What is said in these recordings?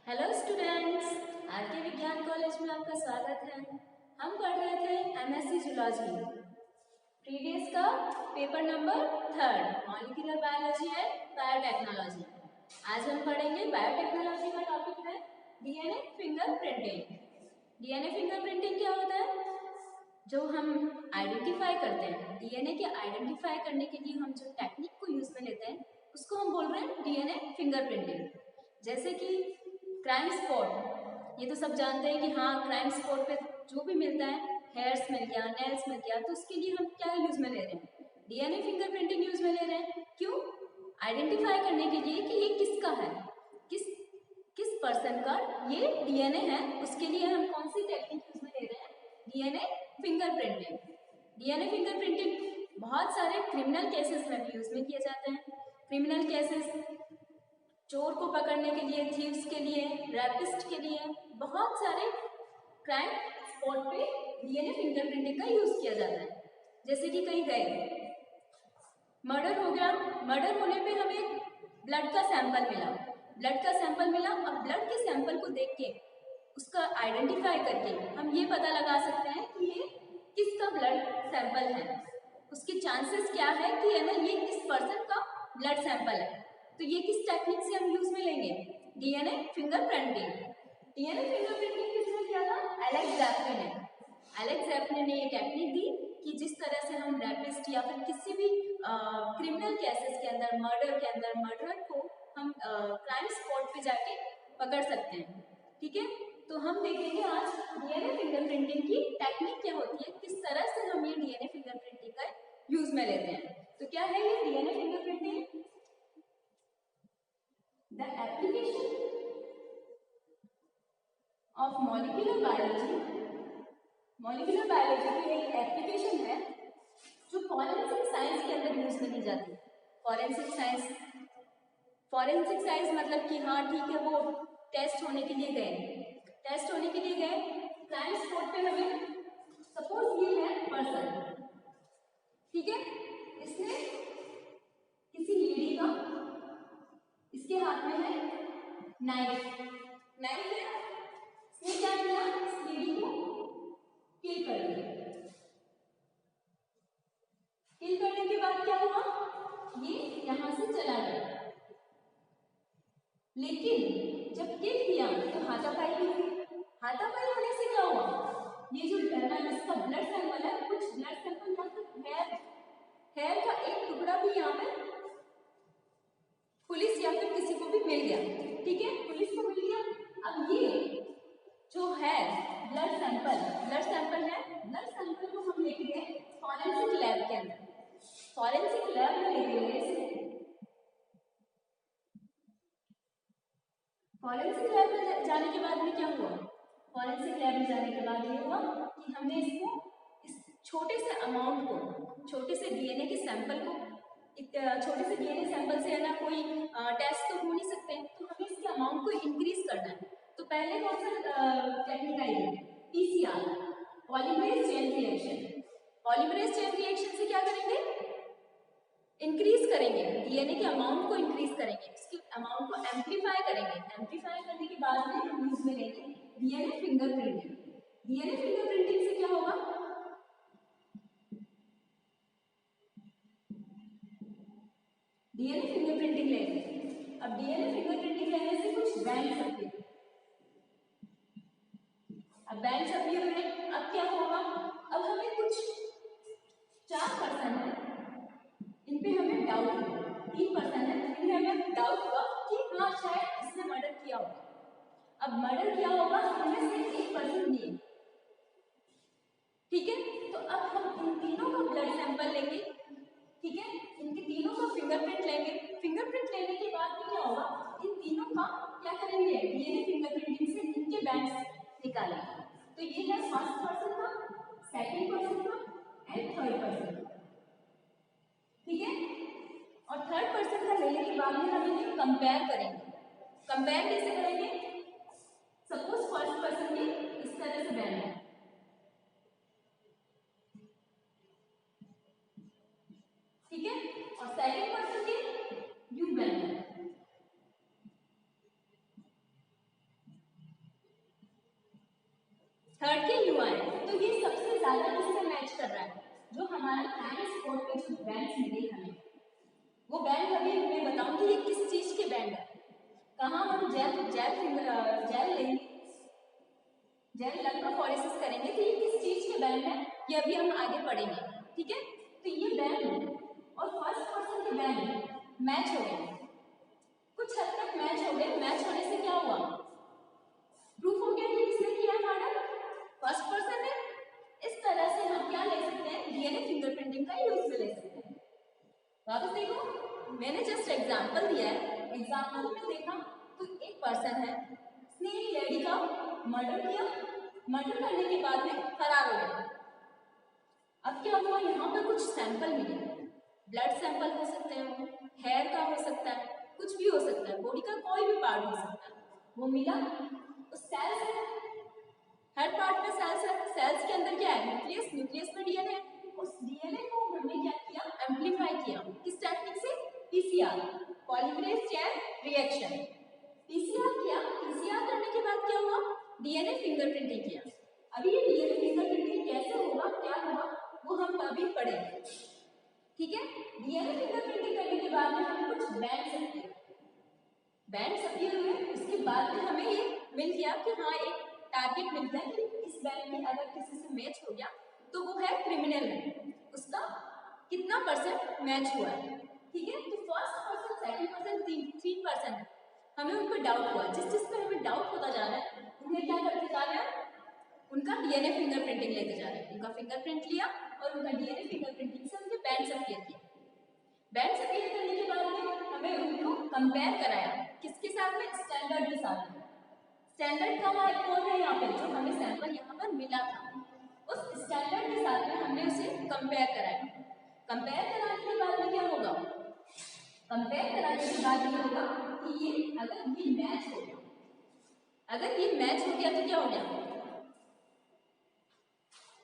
Hello students, R K विज्ञान college में आपका स्वागत है। हम पढ़ रहे थे एमएससी जूलॉजी प्रीवियस का paper number 3 molecular biology and biotechnology. आज हम पढ़ेंगे बायोटेक्नोलॉजी का टॉपिक है डीएनए फिंगरप्रिंटिंग। डीएनए फिंगरप्रिंटिंग क्या होता है? जो हम आइडेंटिफाई करते हैं, डीएनए के आइडेंटिफाई करने के लिए हम जो टेक्निक को यूज में लेते हैं उसको हम बोल रहे हैं डीएनए फिंगरप्रिंटिंग। जैसे कि क्राइम स्पॉट, ये तो सब जानते हैं कि हाँ, क्राइम स्पॉट पे जो भी मिलता है, हेयर्स मिल गया, नेल्स मिल गया, तो उसके लिए हम क्या यूज में ले रहे हैं? डीएनए फिंगरप्रिंटिंग यूज में ले रहे हैं। क्यों? आइडेंटिफाई करने के लिए कि ये किसका है, किस किस पर्सन का ये डीएनए है, उसके लिए हम कौन सी टेक्निक यूज में ले रहे हैं? DNA fingerprinting. डीएनए फिंगरप्रिंटिंग बहुत सारे क्रिमिनल केसेस में भी यूज में किए जाते हैं। क्रिमिनल केसेस, चोर को पकड़ने के लिए, थीव्स के लिए, रैपिस्ट के लिए, बहुत सारे क्राइम स्पॉट पे डीएनए फिंगरप्रिंटिंग का यूज किया जाता है। जैसे कि कहीं गए, मर्डर हो गया, मर्डर होने पे हमें ब्लड का सैंपल मिला। अब ब्लड के सैंपल को देख के उसका आइडेंटिफाई करके हम ये पता लगा सकते हैं कि ये किसका ब्लड सैंपल है। उसके चांसेस क्या है कि है ना, ये किस पर्सन का ब्लड सैंपल है। तो ये किस टेक्निक से हम यूज में लेंगे? DNA fingerprinting. डीएनए फिंगरप्रिंटिंग किसने किया था? एलेक्स ज़ैपने ने। एलेक्स ज़ैपने ने ये टेक्निक दी कि जिस तरह से हम रैपिस्ट या फिर किसी भी क्रिमिनल केसेस के अंदर, मर्डर के अंदर, मर्डरर को हम क्राइम स्पॉट पे जाके पकड़ सकते हैं। ठीक है, तो हम देखेंगे आज डीएनए फिंगरप्रिंटिंग की टेक्निक क्या होती है, किस तरह से हम ये डीएनए फिंगरप्रिंटिंग का यूज में लेते हैं। तो क्या है ये DNA fingerprinting? The application of molecular biology, molecular biology की एक एप्लीकेशन है जो फॉरेंसिक साइंस के अंदर यूज में ली जाती है। फॉरेंसिक साइंस, फॉरेंसिक साइंस मतलब कि हाँ ठीक है, वो टेस्ट होने के लिए गए, क्राइम स्पॉट पे हमें, सपोज ये है पर्सन, ठीक है, इसने किसी लेडी का, इसके हाथ में है नाइफ है, इसने क्या किया, इस लेडी को किल कर दिया। किल करने के बाद क्या हुआ, ये यहां से चला गया। लेकिन जब किल किया तो हाथापाई भी हुई। हाथापाई होने से क्या हुआ, ये जो इसका ब्लड सैंपल है, कुछ ब्लड सैंपल या फिर हेयर का एक टुकड़ा भी यहाँ पे पुलिस या फिर किसी को भी मिल गया। ठीक है, पुलिस को मिल गया। अब ये जो है ब्लड सैंपल है, ब्लड सैंपल को हम लेके गए फॉरेंसिक लैब के अंदर। फॉरेंसिक लैब में लेके गए, फॉरेंसिक लैब में जाने के बाद में क्या हुआ, फॉरेंसिक लैब में जाने के बाद ये हुआ कि हमने इसको, इस छोटे से अमाउंट को, छोटे से डीएनए के सैंपल को, छोटे से डीएनए सैंपल से है ना कोई टेस्ट तो हो नहीं सकते, तो हमें इसके अमाउंट को इंक्रीज करना है। तो पहले कौन सा टेक्निक आई है? PCR, polymerase chain reaction. Polymerase chain reaction से क्या करेंगे, इंक्रीज करेंगे, डीएनए के अमाउंट को इंक्रीज करेंगे, इसके अमाउंट को एम्पलीफाई करेंगे। एम्पलीफाई करने के बाद में हम यूज में लेंगे डीएनए फिंगरप्रिंटिंग। डीएनए फिंगरप्रिंटिंग से क्या होगा, डीएनए फिंगरप्रिंटिंग लेंगे। अब डीएनए फिंगरप्रिंटिंग लेने से कुछ बैंड्स अपीयर, अब बैंड्स अपीयर हुए, अब क्या होगा, अब हमें कुछ 4 पर्सन है, इन पे हमें डाउट हुआ, 3 पर्सन है, इन्हें हमें डाउट हुआ कि हाँ शायद इसने मर्डर किया होगा। अब मर्डर किया होगा, हमें सिर्फ एक पर्सन दिए। ठीक है, तो अब हम इन तीनों का ब्लड सैंपल लेंगे। ठीक है, इनके तीनों का फिंगरप्रिंट लेंगे। फिंगरप्रिंट लेने के बाद में क्या होगा, इन तीनों का क्या करेंगे, डीएनए फिंगरप्रिंटिंग से इनके बैंड्स निकालेंगे। तो ये है फर्स्ट पर्सन का, सेकंड पर्सन का एंड थर्ड पर्सन का। ठीक है, और थर्ड पर्सन का लेने के बाद में हम इन्हें कंपेयर करेंगे। कंपेयर कैसे करेंगे, सपोज फर्स्ट पर्सन के इस तरह से बैंड है, ठीक है, और सेकंड पर्सन के यू बैंड है। थर्ड के यू आए, तो ये सबसे ज्यादा किससे मैच कर रहा है, जो हमारा हैंड स्पोर्ट पे जो बैंड मिले हमें, वो बैंड अभी मैं बताऊंगी ये किस चीज के बैंड है, कहाँ हम जेल लेंगे, जेल इलेक्ट्रोफोरेसिस करेंगे, तो ये किस चीज के बैंड है ये अभी हम आगे पढ़ेंगे, ठीक है। तो ये बैंड और फर्स्ट पर्सन के बैंड मैच हो गए, कुछ हद तक मैच हो गए, मैच होने से क्या हुआ, प्रूफ हो गया कि किसने किया मर्डर, फर्स्ट पर्सन ने। इस तरह से हम क्या ले सकते हैं, डीएनए फिंगरप्रिंटिंग का यूज में ले सकते हैं। वापस देखो, मैंने जस्ट एग्जांपल दिया है, एग्जांपल में देखा तो एक पर्सन है, उसने एक लेडी का मर्डर किया, मर्डर करने के बाद में फरार हो गया। अब क्या हुआ, यहाँ पर कुछ सैंपल मिले, ब्लड सैंपल हो सकते हैं, हेयर का हो सकता है, कुछ भी हो सकता है, बॉडी का कोई भी पार्ट हो सकता है, वो मिला। उस सेल्स है, हर पार्ट में सेल्स है, सेल्स के अंदर क्या है, न्यूक्लियस, न्यूक्लियस में डीएनए है। उस डीएनए को हमने क्या किया, एम्प्लीफाई किया, किस टेक्निक से, PCR, polymerase chain reaction, PCR किया। पीसीआर करने के बाद क्या हुआ, डीएनए फिंगरप्रिंटिंग किया। अभी ये डीएनए फिंगरप्रिंटिंग कैसे होगा, क्या होगा, वो हम अभी पढ़ेंगे, ठीक है। डीएनए फिंगरप्रिंटिंग करने के बाद में हमें कुछ बैंड्स अपीयर हुए, उसके बाद में हमें ये मिल गया कि हाँ एक टारगेट मिलता है कि इस बैंड में अगर किसी से मैच हो गया तो वो है क्रिमिनल है, उसका कितना परसेंट मैच हुआ है, ठीक है। तो first person, second person, third person, हमें उन पर डाउट हुआ, जिस जिस पर हमें डाउट होता जा रहा है उन्हें क्या करते जा रहे हैं, उनका डीएनए फिंगरप्रिंटिंग लेते जा रहे हैं, उनका फिंगरप्रिंट लिया और उनका डीएनए फिंगरप्रिंटिंग से उनके बैंड्स अपीयर किए। बैंड्स अपीयर करने के बाद में हमें उनको कंपेयर कराया, किसके साथ में, स्टैंडर्ड के साथ में। स्टैंडर्ड का कौन है यहाँ पे, जो हमें सैंपल यहाँ पर मिला था, उस स्टैंडर्ड के साथ में हमने उसे कंपेयर कराया। कंपेयर कराने के बाद में क्या होगा, कंपेयर कराने के बाद ये होगा कि ये अगर ये मैच हो गया, अगर ये मैच हो गया तो क्या हो गया,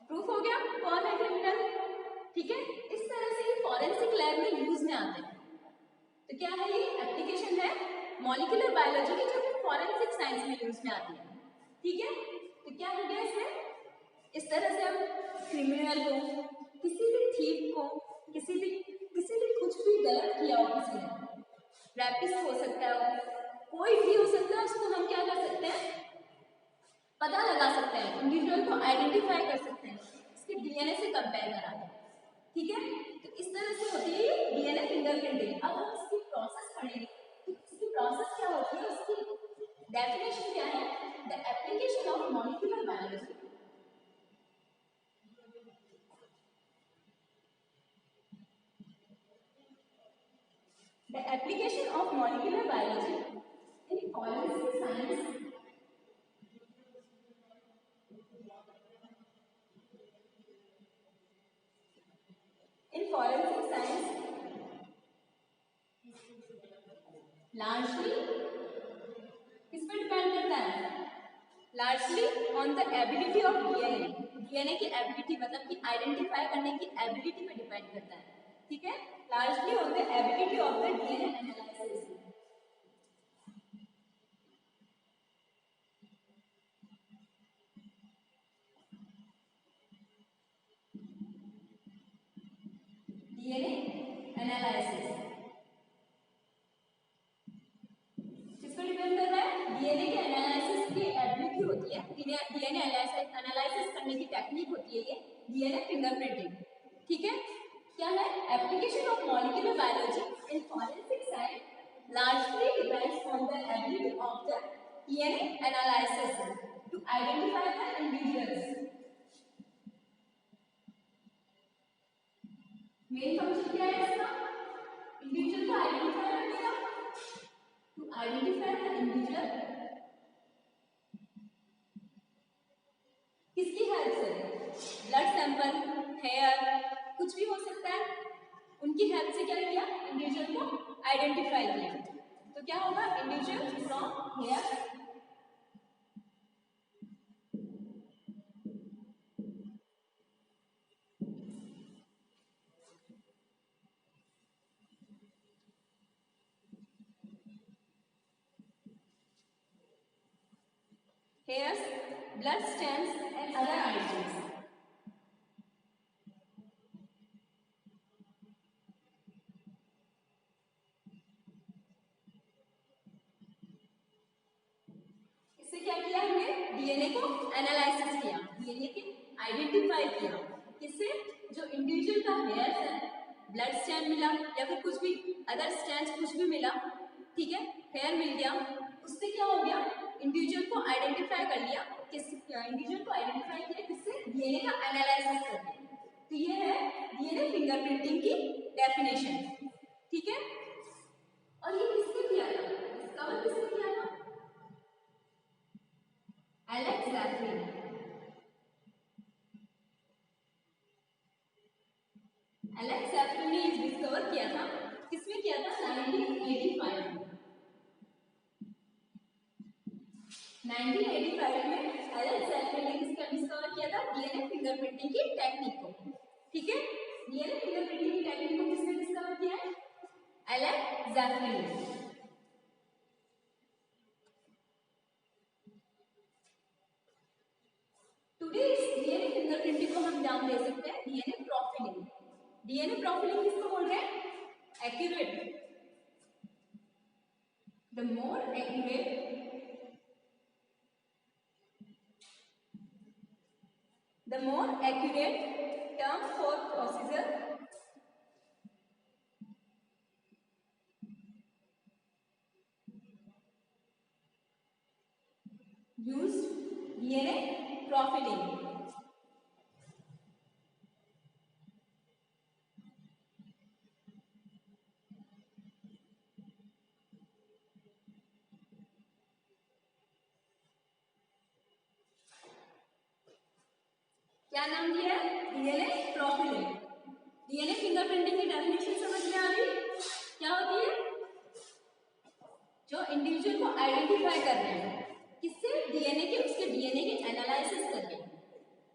प्रूफ हो गया कौन है क्रिमिनल, ठीक है। इस तरह से ये फॉरेंसिक लैब में यूज में आते हैं। तो क्या है, ये एप्लीकेशन है मॉलिक्यूलर बायोलॉजी की, जो कि फॉरेंसिक साइंस में यूज में आती है, ठीक है। तो क्या हो गया इसमें, इस तरह से हम क्रिमिनल को, किसी भी थीफ को, किसी भी कुछ भी गलत किया हो, किसी ने रैपिस्ट हो सकता है, कोई भी हो सकता है, उसको हम क्या कर सकते हैं, पता लगा सकते हैं, इंडिविजुअल को आइडेंटिफाई कर सकते हैं, इसके डीएनए से कंपेयर करा के, ठीक है। तो इस तरह से होती है डीएनए फिंगरप्रिंटिंग। अब हम इसकी प्रोसेस पढ़ेंगे, तो इसकी प्रोसेस क्या होती है, उसकी डेफिनेशन क्या है, the application of molecular biology, the application of molecular biology in forensic science, forensic science largely किस पर डिपेंड करता है, largely on the ability of DNA, DNA की एबिलिटी मतलब कि आइडेंटिफाई करने की एबिलिटी पे डिपेंड करता है, ठीक है। Largely on the ability of the DNA analysis, DNA analysis किस पर डिपेंड कर रहा है, डीएनए के एनालिसिस की एबिलिटी होती है, डीएनए एनालिसिस करने की टेक्निक होती है ये डीएनए फिंगरप्रिंटिंग, ठीक है। क्या है, application of molecular biology in forensic science largely depends on the ability of the DNA analysis to identify the individuals. Main function क्या है इसका, इंडिविजुअल को आइडेंटिफाई करने का, टू आइडेंटिफाई द इंडिविजुअल, किसकी हेल्प से, ब्लड सैंपल, हेयर, कुछ भी हो सकता है, उनकी हेल्प से क्या किया, इंडिविजुअल को आइडेंटिफाई किया। तो क्या होगा, individual from here, hairs blood stains and other items. इससे क्या किया हमने? डीएनए को एनालिसिस किया, डीएनए के आइडेंटिफाई किया। किससे? जो इंडिविजुअल का हेयर है, ब्लड स्टैंड मिला या फिर कुछ भी अदर स्टैंड कुछ भी मिला, ठीक है, हेयर मिल गया, उससे क्या हो गया? इंडिविजुअल को आइडेंटिफाई कर लिया। किस इंडिविजुअल को आइडेंटिफाई किया? किससे? डीएनए का एनालिसिस करके। तो ये है डीएनए फिंगरप्रिंटिंग की डेफिनेशन, ठीक है। और ये किसने किया था? डिस्कवर किसने किया था? एलेक्स ज़ैफिरी। एलेक्स ज़ैफिरी ने इस डिस्कवर किया था। किसमें किया था? 1985 में। 1985 में एलेक्स ज़ैफिरी ने किसका डिस्कवर किया था? डीएनए फिंगरप्रिंटिंग की टेक्निक को, ठीक है। डीएनए फिंगरप्रिंटिंग की टेक्निक को किसने डिस्कवर किया है? एलेक्स ज़ैफिरी ने। टुडे इस डीएनए फिंगरप्रिंटिंग को हम नाम दे सकते हैं डीएनए प्रोफाइलिंग। डीएनए प्रोफाइलिंग किसको बोल रहे हैं? Accurate, the more accurate, the more accurate term for procedure used DNA profiling. क्या नाम दिया है? DNA profiling. डीएनए फिंगरप्रिंटिंग की डेफिनेशन समझ में आ गई? क्या होती है? जो इंडिविजुअल को आइडेंटिफाई कर रहे हैं, किससे? डीएनए के, उसके डीएनए के एनालिसिस करके,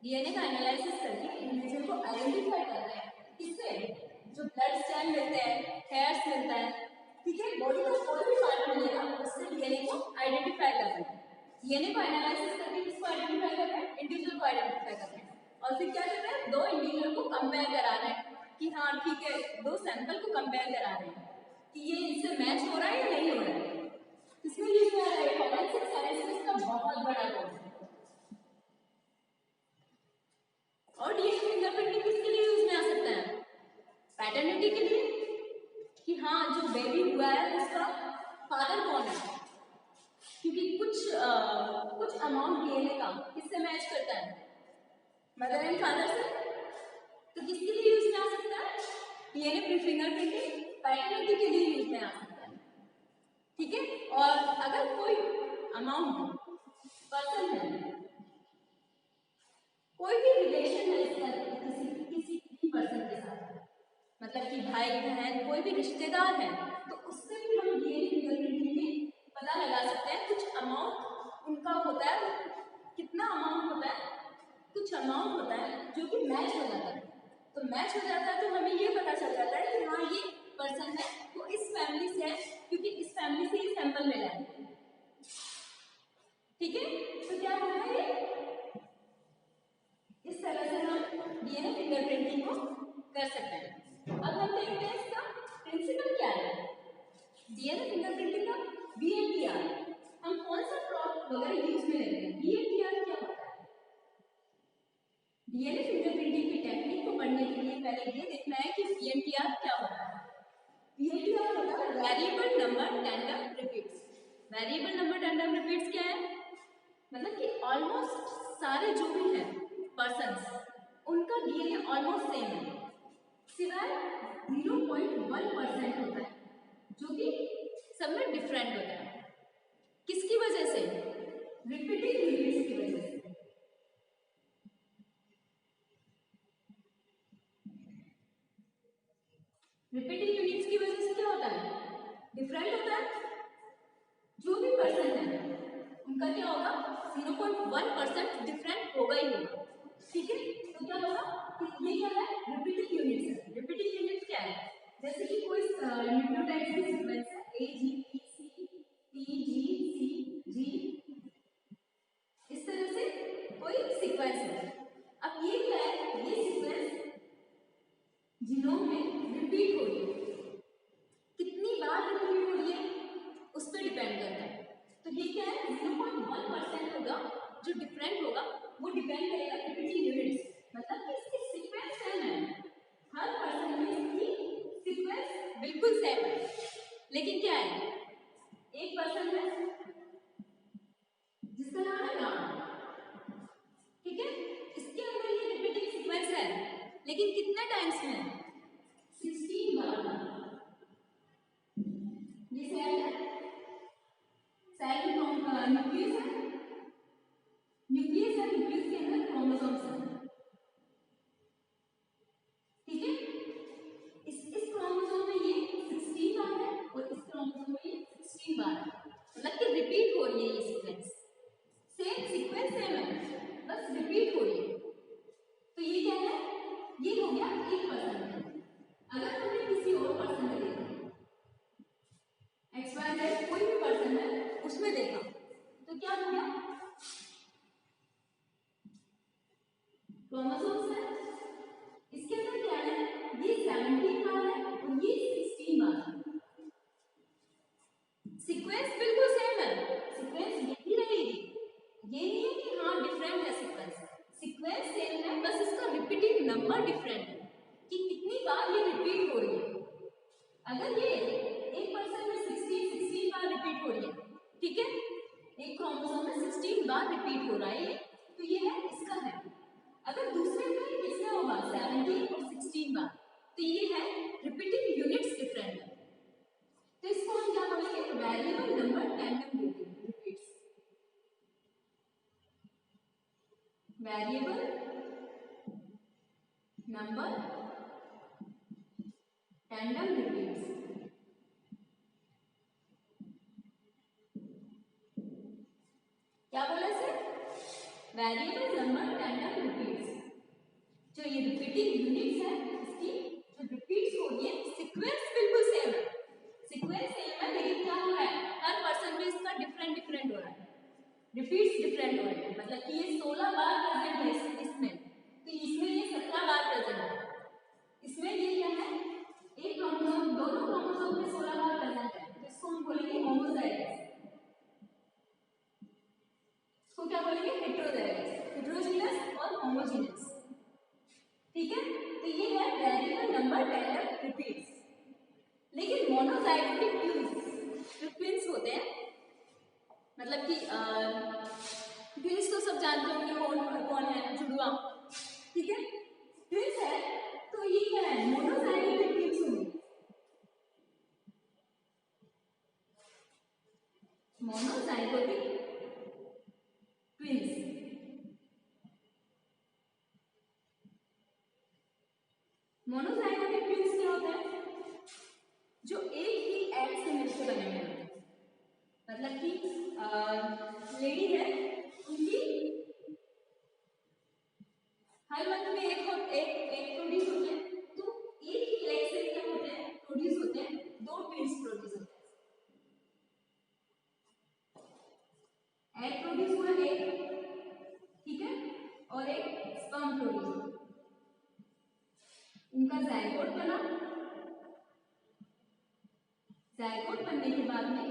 डीएनए का एनालिसिस करके इंडिविजुअल को आइडेंटिफाई कर रहे हैं। किससे? जो ब्लड स्टैंड मिलते हैं, हेयर्स मिलता है, ठीक है, बॉडी का कोई भी पार्ट मिलेगा, उससे डीएनए को आइडेंटिफाई कर रहे हैं। डीएनए को एनालिसिस करके किसको आइडेंटिफाई कर रहे हैं? इंडिविजुअल को आइडेंटिफाई कर रहे हैं। और फिर क्या कर रहे हैं? दो इंडिविजुअल को कंपेयर करा रहे हैं कि हाँ ठीक है, दो सैंपल को कंपेयर करा रहे हैं कि ये इनसे मैच हो रहा है या नहीं हो रहा है। किसमें यूज में आ रहा है? फॉरेंसिक साइंस में इसका बहुत बड़ा रोल है। और डीएनए फिंगरप्रिंटिंग किसके लिए यूज में आ सकता है? पैटर्निटी के लिए, कि हाँ जो बेबी हुआ है उसका फादर कौन है, क्योंकि कुछ अमाउंट डीएनए का किससे मैच करता है? मदर एंड फादर से। तो किसके लिए यूज में आ सकता है? डीएनए फिंगरप्रिंटिंग पैटर्निटी के लिए यूज में आ सकता है, ठीक है। और अगर कोई अमाउंट पर्सन है, कोई भी रिलेशन है इसका किसी भी पर्सन के साथ, मतलब कि भाई बहन कोई भी रिश्तेदार है, तो उससे भी हम डीएनए फिंगरप्रिंटिंग में पता लगा सकते हैं। कुछ अमाउंट उनका होता है, कितना अमाउंट होता है? कुछ अमाउंट होता है जो कि मैच हो जाता है। तो मैच हो जाता है तो हमें ये पता चल जाता है कि हाँ ये पर्सन है, वो इस फैमिली से है, क्योंकि इस फैमिली से ये सैंपल मिला है, ठीक है। तो क्या होगा ये? इस तरह से हम डीएनए फिंगरप्रिंटिंग को कर सकते हैं। अब हम देखते हैं इसका प्रिंसिपल क्या है। डीएनए फिंगरप्रिंटिंग का वीएनटीआर हम कौन सा प्लॉट वगैरह यूज में लेते हैं? वीएनटीआर क्या होता है? डीएनए फिंगरप्रिंटिंग की टेक्निक को पढ़ने के लिए पहले ये देखना है कि वीएनटीआर क्या होता है। वीएनटीआर होता है variable number tandem repeats. Variable number tandem repeats क्या है? मतलब कि ऑलमोस्ट सारे जो भी हैं पर्सन्स, उनका डीएनए ऑलमोस्ट सेम है, सिवाय 0.1% होता है जो कि सब में डिफरेंट होता है। किसकी वजह से? रिपीटिंग यूनिट्स की वजह से। रिपीटिंग यूनिट्स की वजह से क्या होता है? डिफरेंट होता है। जो भी पर्सन है उनका क्या होगा? 0.1% डिफरेंट होगा ही होगा, ठीक है। तो क्या होगा कि ये क्या है? रिपीटिंग यूनिट्स है। रिपीटिंग यूनिट्स क्या है? जैसे कि कोई न्यूक्लियोटाइड की सीक्वेंस है ए G P C T G सी जी, इस तरह से है इसमें 16 बार। ये सेल है, सेल न्यूक्लियस है, न्यूक्लियस है, न्यूक्लियस के अंदर क्रोमोसोम्स है, ठीक है। इस क्रोमोसोम में ये 16 बार है और इस क्रोमोसोम में ये 16 बार है, मतलब कि रिपीट हो रही है ये सीक्वेंस, सेम सीक्वेंस सेम है, बस रिपीट हो रही है। तो ये क्या है, ये हो गया एक पर्सन। अगर तुमने किसी और पर्सन में देखा, XYZ कोई भी पर्सन है उसमें देखा, तो क्या हो गया, क्रोमोसोम्स है, इसके अंदर क्या है, ये 17 बार है और ये 16 बार है। सीक्वेंस बिल्कुल सेम है, सीक्वेंस यही रहेगी, ये नहीं है कि हाँ डिफरेंट है सीक्वेंस, सीक्वेंस सेम है, बस इसका रिपीटिंग नंबर डिफरेंट है कि कितनी बार ये रिपीट हो रही है। अगर ये एक पर्सन में 16 बार रिपीट हो रही है, ठीक है, एक क्रोमोसोम में 16 बार रिपीट हो रहा है ये, तो ये है इसका है। अगर दूसरे में किसमें होगा 17 और 16 बार, तो ये है रिपीटिंग यूनिट्स डिफरेंट है। तो इसको हम क्या बोलेंगे, variable number tandem repeats, variable number tandem repeats. क्या बोला sir, variable number tandem repeats, जो ये रिपीटिंग यूनिट्स है इसकी जो रिपीट्स हो रही है, सीक्वेंस बिल्कुल सेम है, सीक्वेंस सेम है, लेकिन क्या हो रहा है, हर पर्सन में इसका डिफरेंट डिफरेंट हो रहा है, रिपीट्स डिफरेंट हो रहे हैं। मतलब कि ये 16 बार प्रेजेंट है इसमें, तो इसमें ये 17 बार प्रेजेंट है, इसमें ये क्या है, एक क्रोमोसोम, दोनों क्रोमोसोम में 16 बार प्रेजेंट है, तो इसको हम बोलेंगे होमोजाइगस, इसको क्या बोलेंगे, हेटेरोजाइगस, हेटेरोजीनस और होमोजीनस, ठीक है। तो ये है वेरिएबल नंबर टैंडम रिपीट्स। लेकिन मोनोजाइगोटिक ट्विंस होते हैं, मतलब कि ट्विंस तो सब जानते होंगे कौन कौन है, जुड़वा, ठीक है, ट्विंस है, तो ये क्या है, मोनोजाइगोटिक ट्विंस होंगे, मोनोजाइगोटिक ट्विंस। मोनोजाइगोटिक ट्विंस क्या होता है, जो एक ही एग से मिलकर बने हुए होते हैं, मतलब कि लेडी है, उनकी हर मंथ में एक प्रोड्यूस होते हैं, तो एक ही एग से क्या होते हैं, प्रोड्यूस होते हैं, दो ट्विंस प्रोड्यूस होते हैं, एग प्रोड्यूस हुआ एक, ठीक है, और एक स्पर्म प्रोड्यूस, इनका जायगोट बना, जायगोट बनने के बाद में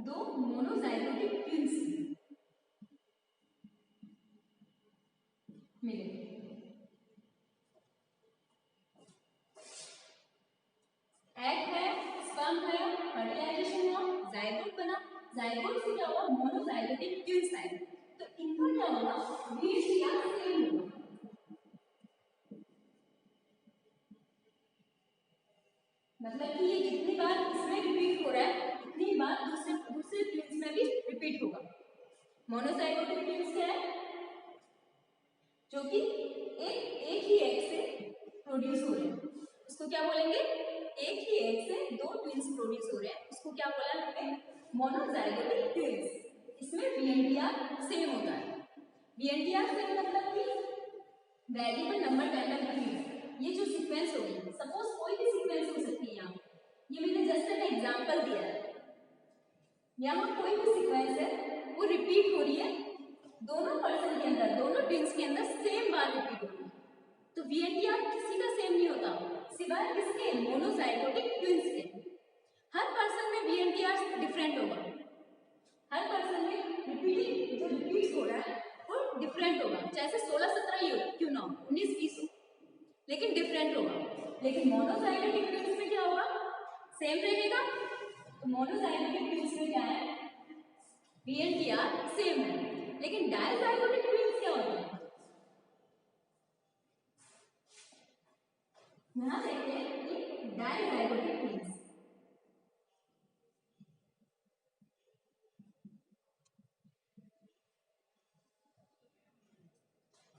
दो मोनोजाइगोटिक ट्विंस मिले। एग है, स्पर्म है, फर्टिलाइजेशन हुआ, जायगोट बना, जायगोट से क्या हुआ, मोनोजाइगोटिक ट्विंस आए, तो इनका क्या होगा, VHDR सेम होगा, मतलब कि ये जितनी बार इसमें रिपीट हो रहा है उतनी बार दूसरे दूसरे ट्विंस में भी रिपीट होगा। मोनोजाइगोटिक ट्विंस क्या है, जो कि एक ही एग से प्रोड्यूस हो रहे हैं, उसको क्या बोलेंगे, एक ही एग से दो ट्विंस प्रोड्यूस हो रहे हैं, उसको क्या बोला हमने, मोनोजाइगोटिक ट्विंस। इसमें VNTR सेम होता है, VNTR सेम मतलब कि वेरिएबल नंबर टैंडम रिपीट्स। ये जो सीक्वेंस होगी, सपोज कोई भी सीक्वेंस हो सकती है, यहाँ ये मैंने जस्ट एक एग्जांपल दिया है, यहाँ कोई भी सीक्वेंस है वो रिपीट हो रही है, दोनों पर्सन के अंदर, दोनों ट्विंस के अंदर सेम बार रिपीट हो रही है, तो VNTR किसी का सेम नहीं होता, सिवाय किसके, मोनोजाइगोटिक ट्विंस के। हर पर्सन में VNTR डिफरेंट होगा, हर पर्सन में रिपीटिंग जो रिपीट हो रहा है वो डिफरेंट होगा, चाहे 16-17 क्यों ना हो, 19-20 हो, लेकिन डिफरेंट होगा। लेकिन मोनोजाइगोटिक ट्विंस में क्या होगा, सेम रहेगा, तो मोनोजाइगोटिक ट्विंस में क्या है, VNTR सेम है। लेकिन डायजाइगोटिक ट्विंस क्या होते हैं, यहाँ देखते हैं कि डाइजाइगोटिक ट्विंस।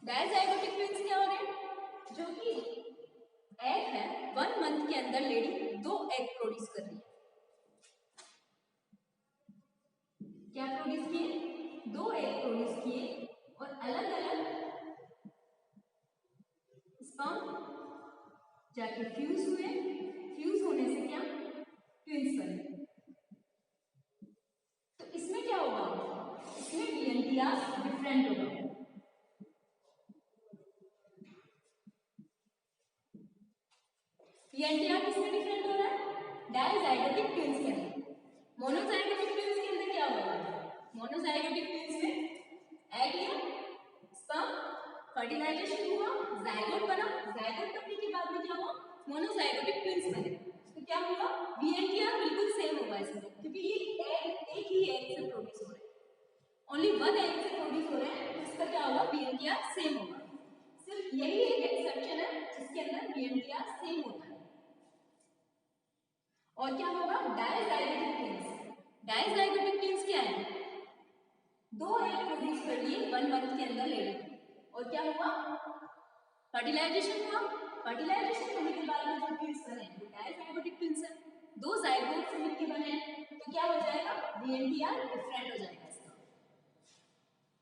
डाइजाइगोटिक ट्विंस क्या हो रहे हैं? जो कि एग है 1 मंथ के अंदर लेडी 2 एग प्रोड्यूस कर रही है। क्या प्रोड्यूस किए? 2 एग प्रोड्यूस किए और अलग अलग स्पर्म जाके फ्यूज हुए। फ्यूज होने से क्या? ट्विंस बने। तो इसमें क्या होगा? इसमें डीएनटीआर डिफरेंट होगा। डीएनटीआर किसमें डिफरेंट हो रहा है? डाइजाइगोटिक ट्विंस के अंदर। मोनोजाइगोटिक ट्विंस के अंदर क्या होगा? मोनोजाइगोटिक ट्विंस में एग लिया, स्पर्म, फर्टिलाइजेशन हुआ, जाइगोट बना। जाइगोट बनने के बाद में क्या हुआ? मोनोजाइगोटिक ट्विंस बने। तो क्या होगा? डीएनटीआर बिल्कुल सेम होगा इसमें, क्योंकि ये एग एक ही एग से प्रोड्यूस हो रहा है, ओनली 1 एग से प्रोड्यूस हो रहा है। तो इसका क्या होगा? डीएनटीआर सेम होगा। सिर्फ यही एक एक्सेप्शन है जिसके अंदर डीएनटीआर सेम होता है। और क्या होगा? Dizygotic twins. डाइजाइगोटिक ट्विंस क्या है? 2 एग प्रोड्यूस कर लिए 1 मंथ के अंदर लेडी, और क्या हुआ? फर्टिलाइजेशन हुआ। फर्टिलाइजेशन होने के बाद में जो ट्विंस बने वो डाइजाइगोटिक ट्विंस है। 2 जाइगोट से मिलकर बने, तो क्या हो जाएगा? डीएनटीआर डिफरेंट हो जाएगा इसका।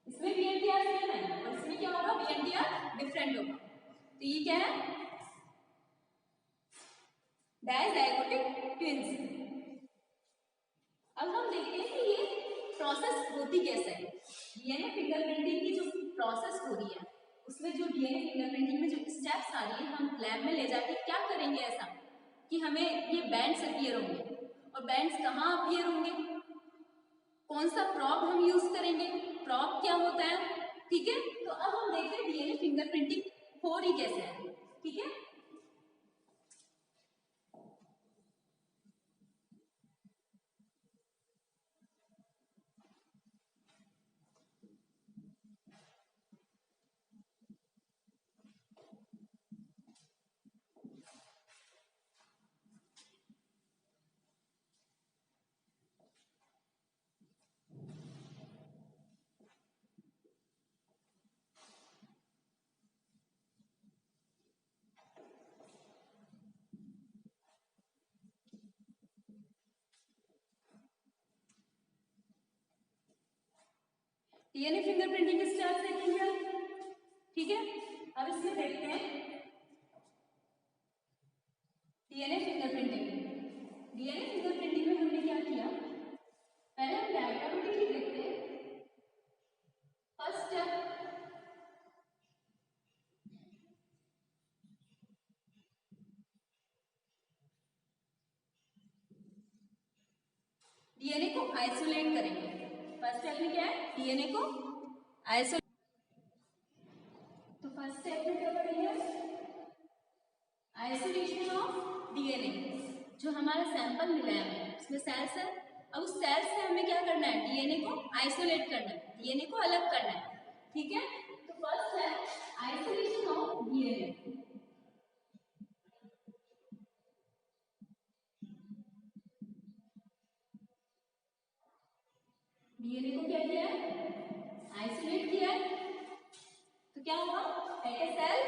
इसमें डीएनटीआर सेम है और इसमें क्या होगा? डीएनटीआर डिफरेंट होगा। तो ये क्या है? Dizygotic twins. अब हम देखते हैं कि ये प्रोसेस होती कैसे है। डीएनए फिंगरप्रिंटिंग की जो प्रोसेस हो रही है, उसमें जो डीएनए फिंगरप्रिंटिंग में जो स्टेप्स आ रही है, हम लैब में ले जाके क्या करेंगे ऐसा कि हमें ये बैंड्स अपीयर होंगे। और बैंड्स कहाँ अपीयर होंगे? कौन सा प्रॉब हम यूज करेंगे? प्रॉब क्या होता है? ठीक है, तो अब हम देखते हैं डीएनए फिंगरप्रिंटिंग हो रही कैसे है। ठीक है, डीएनए फिंगरप्रिंटिंग के स्टेप्स देखेंगे हम। ठीक है, अब इसमें देखते हैं डीएनए फिंगरप्रिंटिंग। डीएनए फिंगरप्रिंटिंग में हमने क्या किया? पहले हम डायग्रामेटिकली देखते हैं। फर्स्ट स्टेप, डीएनए को आइसोलेट करेंगे। फर्स्ट स्टेप में क्या है? डीएनए को आइसोलेट। तो फर्स्ट स्टेप में क्या करेंगे? Isolation of DNA. जो हमारा सैंपल मिला है हमें, उसमें सेल्स है। अब उस सेल्स से हमें क्या करना है? डीएनए को आइसोलेट करना है, डीएनए को अलग करना है। ठीक है, तो फर्स्ट है आइसोलेशन ऑफ डीएनए। डीएनए को क्या किया है? आइसोलेट किया है। तो क्या हुआ? एट ए सेल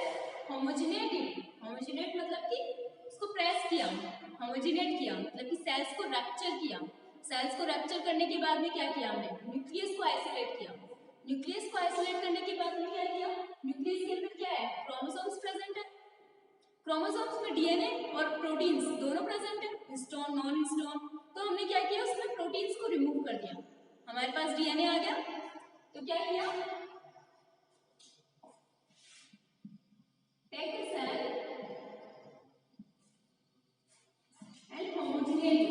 होमोजिनेटेड। होमोजिनेट मतलब कि उसको प्रेस किया, होमोजिनेट किया मतलब कि सेल्स को रैप्चर किया। सेल्स को रैप्चर करने के बाद में क्या किया हमने? न्यूक्लियस को आइसोलेट किया। न्यूक्लियस को आइसोलेट करने के बाद में क्या किया? न्यूक्लियस के अंदर क्या है? क्रोमोसोम्स प्रेजेंट है। क्रोमोसोम्स में डीएनए और प्रोटीन्स दोनों प्रेजेंट है, हिस्टोन नॉन हिस्टोन। तो हमने क्या किया? उसमें प्रोटीन्स को रिमूव कर दिया। हमारे पास डीएनए आ गया। तो क्या किया? Take a cell and homogenate.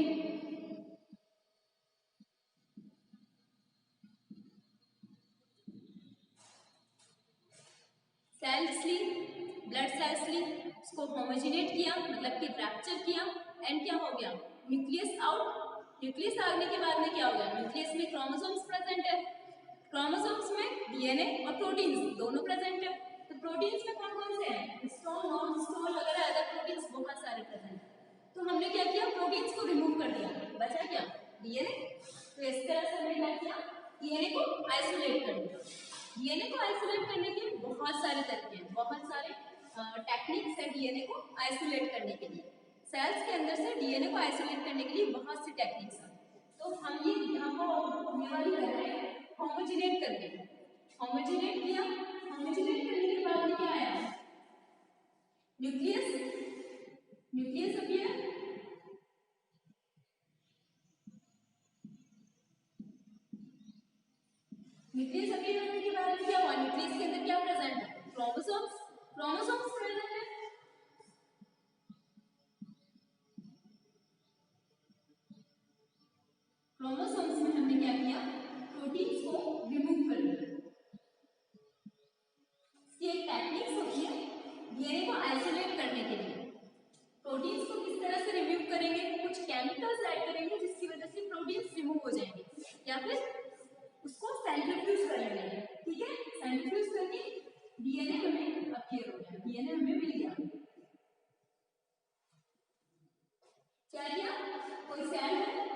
Cells ली, ब्लड सेल्स ली, उसको होमोजिनेट किया मतलब कि रैप्चर किया, एंड क्या हो गया? Nucleus out. न्यूक्लियस आने के बाद में क्या हो गया? न्यूक्लियस में क्रोमोसोम्स प्रेजेंट है। क्रोमोसोम्स में डीएनए और प्रोटीन्स दोनों प्रेजेंट है। तो प्रोटीन्स में कौन कौन से हैं? हिस्टोन नॉन हिस्टोन वगैरह अदर प्रोटीन्स बहुत सारे प्रेजेंट है। तो हमने क्या किया, प्रोटीन्स को रिमूव कर दिया, बचा क्या, डीएनए। तो इस तरह से हमने क्या किया, डीएनए को आइसोलेट कर दिया। डीएनए को आइसोलेट करने के बहुत सारे तरीके हैं, बहुत सारे टेक्निक्स है डीएनए को आइसोलेट करने के लिए। सेल्स के अंदर से डीएनए को आइसोलेट करने के लिए बहुत सी टेक्निक्स हैं। तो हम ये यहाँ पर ये वाली कर रहे हैं होमोजिनेट करके। होमोजिनेट किया, होमोजिनेट करने के बाद में क्या आया, nucleus, nucleus appear, nucleus appear होने के बाद में क्या हुआ, न्यूक्लियस के अंदर क्या प्रेजेंट है, क्रोमोसोम्स, क्रोमोसोम्स प्रेजेंट है। क्रोमोसोम्स में हमने क्या किया, प्रोटीन्स को रिमूव कर दिया। इसकी एक टेक्निक्स होती है डीएनए को आइसोलेट करने के लिए। प्रोटीन्स को किस तरह से रिमूव करेंगे, कुछ केमिकल्स ऐड करेंगे जिसकी वजह से प्रोटीन्स रिमूव हो जाएंगे, या फिर उसको सेंट्रीफ्यूज करेंगे। ठीक है, सेंट्रीफ्यूज करके डीएनए हमें अपीयर हो गया, डीएनए हमें मिल गया। क्या किया, कोई सेल है,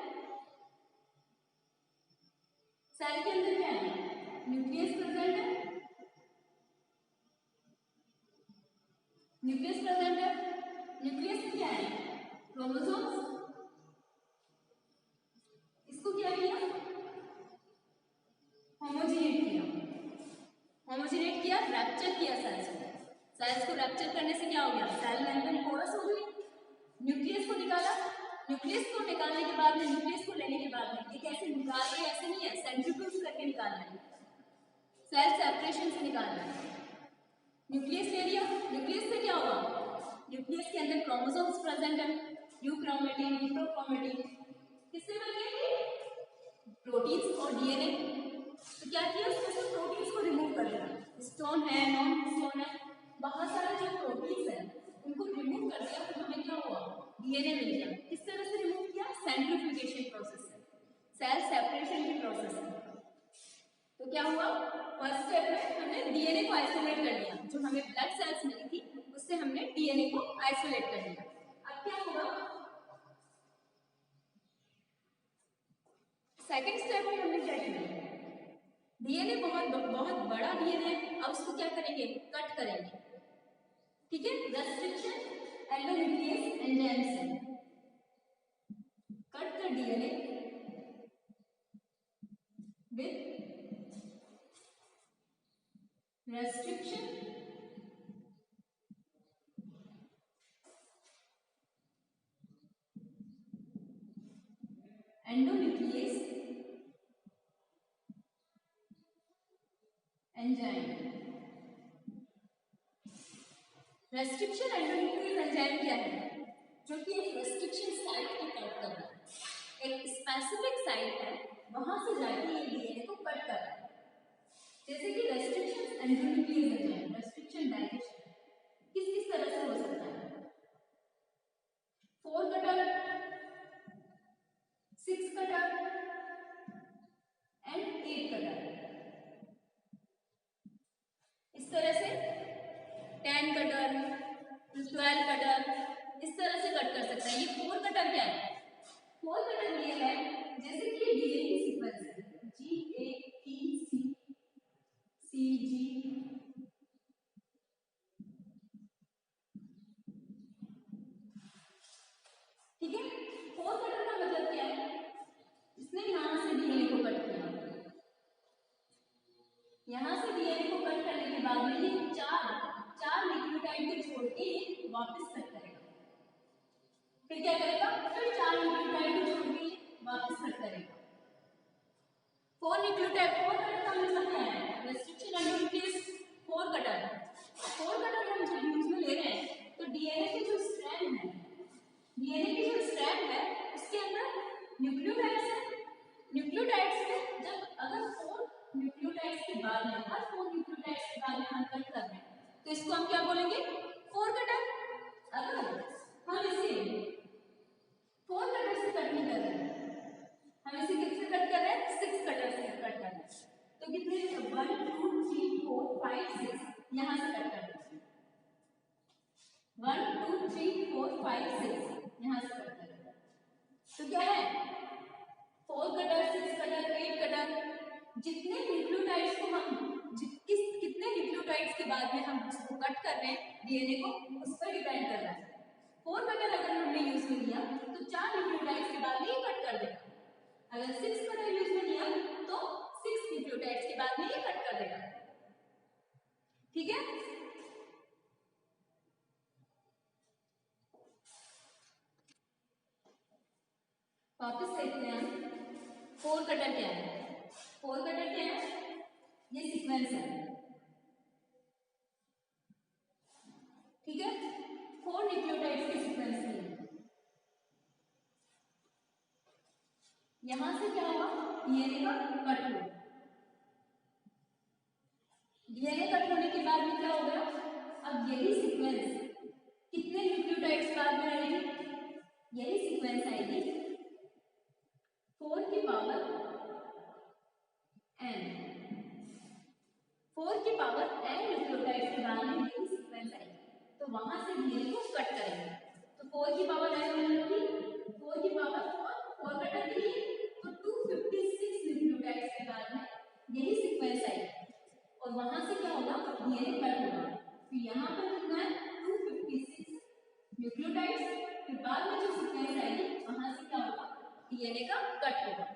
सेल के अंदर क्या है, न्यूक्लियस प्रेजेंट है, न्यूक्लियस प्रेजेंट है। न्यूक्लियस में क्या है, क्रोमोसोम्स। इसको क्या किया, होमोजिनेट किया, होमोजिनेट किया, रैप्चर किया सेल्स को। सेल्स को रैप्चर करने से क्या हो गया, सेल मेम्ब्रेन पोरस हो गई। न्यूक्लियस को निकाला, न्यूक्लियस को निकालने के बाद में, न्यूक्लियस को लेने के बाद में, ये कैसे निकाल रहे हैं, ऐसे नहीं है, सेंट्रीफ्यूज करके निकालना है, सेल सेपरेशन से निकालना है। न्यूक्लियस ले लिया, न्यूक्लियस से क्या हुआ, न्यूक्लियस के अंदर क्रोमोसोम्स प्रेजेंट है, यूक्रोमेटिन, यूट्रोक्रोमेटिन, किससे बन गए, प्रोटीन्स और डीएनए। तो क्या किया, उसमें प्रोटीन्स को रिमूव कर दिया, स्टोन है, नॉन स्टोन है, बहुत सारे जो प्रोटीन्स हैं उनको रिमूव कर दिया। तो हमें क्या हुआ, डीएनए मिल गया। किस तरह से रिमूव किया, सेंट्रीफ्यूगेशन प्रोसेस से, सेल सेपरेशन की प्रोसेस है। तो क्या हुआ, फर्स्ट स्टेप में हमने डीएनए को आइसोलेट कर लिया, जो हमें ब्लड सेल्स मिली थी उससे हमने डीएनए को आइसोलेट कर लिया। अब क्या हुआ, सेकंड स्टेप में हमने क्या किया, डीएनए बहुत बहुत बड़ा डीएनए, अब उसको क्या करेंगे, कट करेंगे। ठीक है, रेस्ट्रिक्शन एंडोन्यूक्लियस एंजाइम से cut the DNA with restriction endonuclease enzyme। Restriction endonuclease enzyme क्या है, जो कि एक रेस्ट्रिक्शन साइट को कट कर रहा है, एक स्पेसिफिक साइट है वहां से जाके ये डीएनए को कट कर रहा है। जैसे कि restriction endonuclease enzyme, restriction digestion किस किस तरह से हो सकता है, 4 कटर, 6 कटर एंड 8 कटर। इस तरह से 10 कटर, 12 कटर, इस तरह से कट कर सकता है। ये 4 कटर क्या है, 4 कटर ये है जैसे कि डीएनए सीक्वेंस है, GATC CG, ठीक है। 4 कटर का मतलब क्या है, इसने यहां से डीएनए को कट किया, यहां से डीएनए को कट करने के बाद में ये चार न्यूक्लियोटाइड को छोड़ के वापस कट करेगा। फिर क्या करेगा, फिर 4 न्यूक्लियोटाइड को छोड़ के वापस कट करेगा। 4 न्यूक्लियोटाइड, 4 कटर का मतलब क्या है, रेस्ट्रिक्शन एंडोन्यूक्लियस 4 कटर। 4 कटर हम जब यूज में ले रहे हैं तो डीएनए के जो स्ट्रैंड है, डीएनए की जो स्ट्रैंड है उसके अंदर न्यूक्लियोटाइड्स है। न्यूक्लियोटाइड्स में जब अगर 4 न्यूक्लियोटाइड्स के बाद में, हर 4 न्यूक्लियोटाइड्स के बाद में हम कट कर रहे हैं तो इसको हम क्या बोलेंगे, 4 कटर। अगर हम इसे 4 कटर से कट नहीं कर रहे हैं, हम इसे किससे कट कर रहे हैं, 6 कटर से कट कर रहे हैं, तो कितने 1 2 3 4 5 6 यहां से कट कर रहे हैं, 1 2 3 4 5 6 यहाँ से कट करेंगे। तो क्या है 4 कटर 6 कटर 8 कटर, जितने न्यूक्लियोटाइड्स को हम कितने न्यूक्लियोटाइड्स के बाद में हम उसको कट कर रहे हैं डीएनए को, उस पर डिपेंड कर रहा है। 4 कटर अगर हमने यूज में लिया तो 4 न्यूक्लियोटाइड्स के बाद में ये कट कर देगा। अगर 6 कटर यूज में लिया तो 6 न्यूक्लियोटाइड्स के बाद में ये कट कर देगा। ठीक है, वापस देखते हैं 4 कटर क्या है। 4 कटर क्या है, ये सीक्वेंस है। ठीक है, 4 न्यूक्लियोटाइड्स के सीक्वेंस है। यहां से क्या होगा, डीएनए का कट हुआ। डीएनए कट होने के बाद में क्या हो गया, अब यही सीक्वेंस कितने न्यूक्लियोटाइड्स बाद में आएगी, यही सीक्वेंस आएगी 4 की पावर n, 4 की पावर n न्यूक्लियोटाइड्स के बाद में यही सीक्वेंस आएगी। तो वहां से डीएनए को कट करेंगे। तो 4 की पावर n होगी 4 की पावर 4 कटर के लिए तो 256 न्यूक्लियोटाइड्स के बाद में यही सीक्वेंस आएगी और वहां से क्या होगा, डीएनए कट होगा। फिर यहाँ पर कितना है 256 न्यूक्लियोटाइड्स, फिर बाद में जो सीक्वेंस आएगी वहां से क्या होगा, डीएनए का कट होगा।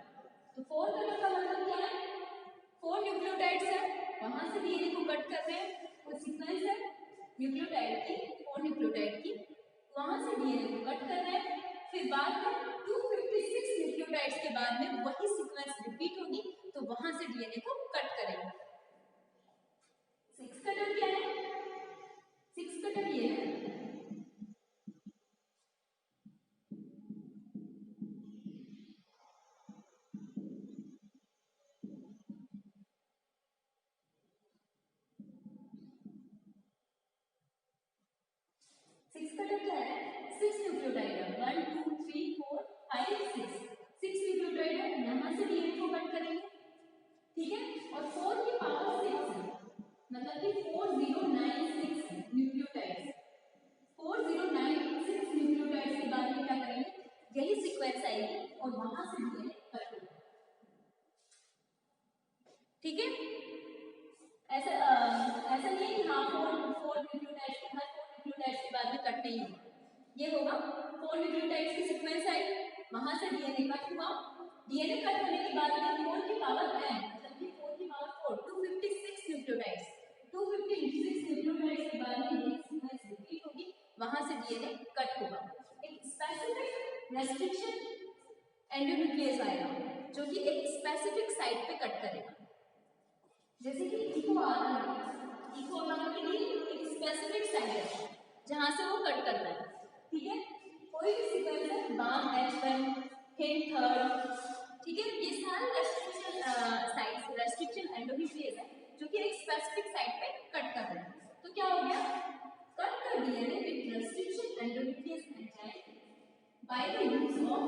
तो 4 कटर का मतलब क्या है, 4 न्यूक्लियोटाइड्स है, वहां से डीएनए को कट कर रहे हैं, वो सीक्वेंस है न्यूक्लियोटाइड की, 4 न्यूक्लियोटाइड की, वहां से डीएनए को कट कर रहे हैं। फिर बाद में 256 न्यूक्लियोटाइड्स के बाद में वही सीक्वेंस रिपीट होगी, तो वहां से डीएनए को कट करेंगे। 6 कटर क्या है, 6 कटर ये है। सिक्स कटर क्या है, 6 न्यूक्लियोटाइड है, 1 2 3 4 5 6 6 न्यूक्लियोटाइड है, यहाँ से डीएनए को कट करेंगे। ठीक है, और 4 की पावर 6 है, मतलब कि 4096 न्यूक्लियोटाइड्स, 4096 न्यूक्लियोटाइड्स के बाद में क्या करेंगे, यही सीक्वेंस आएगी और वहां से डीएनए कट होगा। ठीक है, ऐसा नहीं है कि हाँ 4 न्यूक्लियोटाइड्स के बाद 4 न्यूक्लियोटाइड्स के बाद में कट नहीं होगा, ये होगा 4 न्यूक्लियोटाइड्स की सीक्वेंस आई, वहां से डीएनए कट हुआ। डीएनए कट होने के बाद में 4 की पावर n, मतलब कि 4 की पावर 4 256 न्यूक्लियोटाइड्स, 256 न्यूक्लियोटाइड्स के बाद में ये सीक्वेंस रिपीट होगी, वहां से डीएनए कट होगा। एक स्पेसिफिक रेस्ट्रिक्शन एंडोन्यूक्लियस आएगा जो कि एक स्पेसिफिक साइट पे कट करेगा, जैसे कि इको आर्गन के लिए एक स्पेसिफिक साइट है जहां से वो कट करता है। ठीक है, कोई भी सीक्वेंस है बाम H1 हिंट थर्ड, ठीक है, ये सारे रेस्ट्रिक्शन साइट्स, रेस्ट्रिक्शन एंडोन्यूक्लियस है जो कि एक स्पेसिफिक साइट पे कट कर रहे हैं। तो क्या हो गया, कट कर DNA with restriction endonuclease enzyme by the use of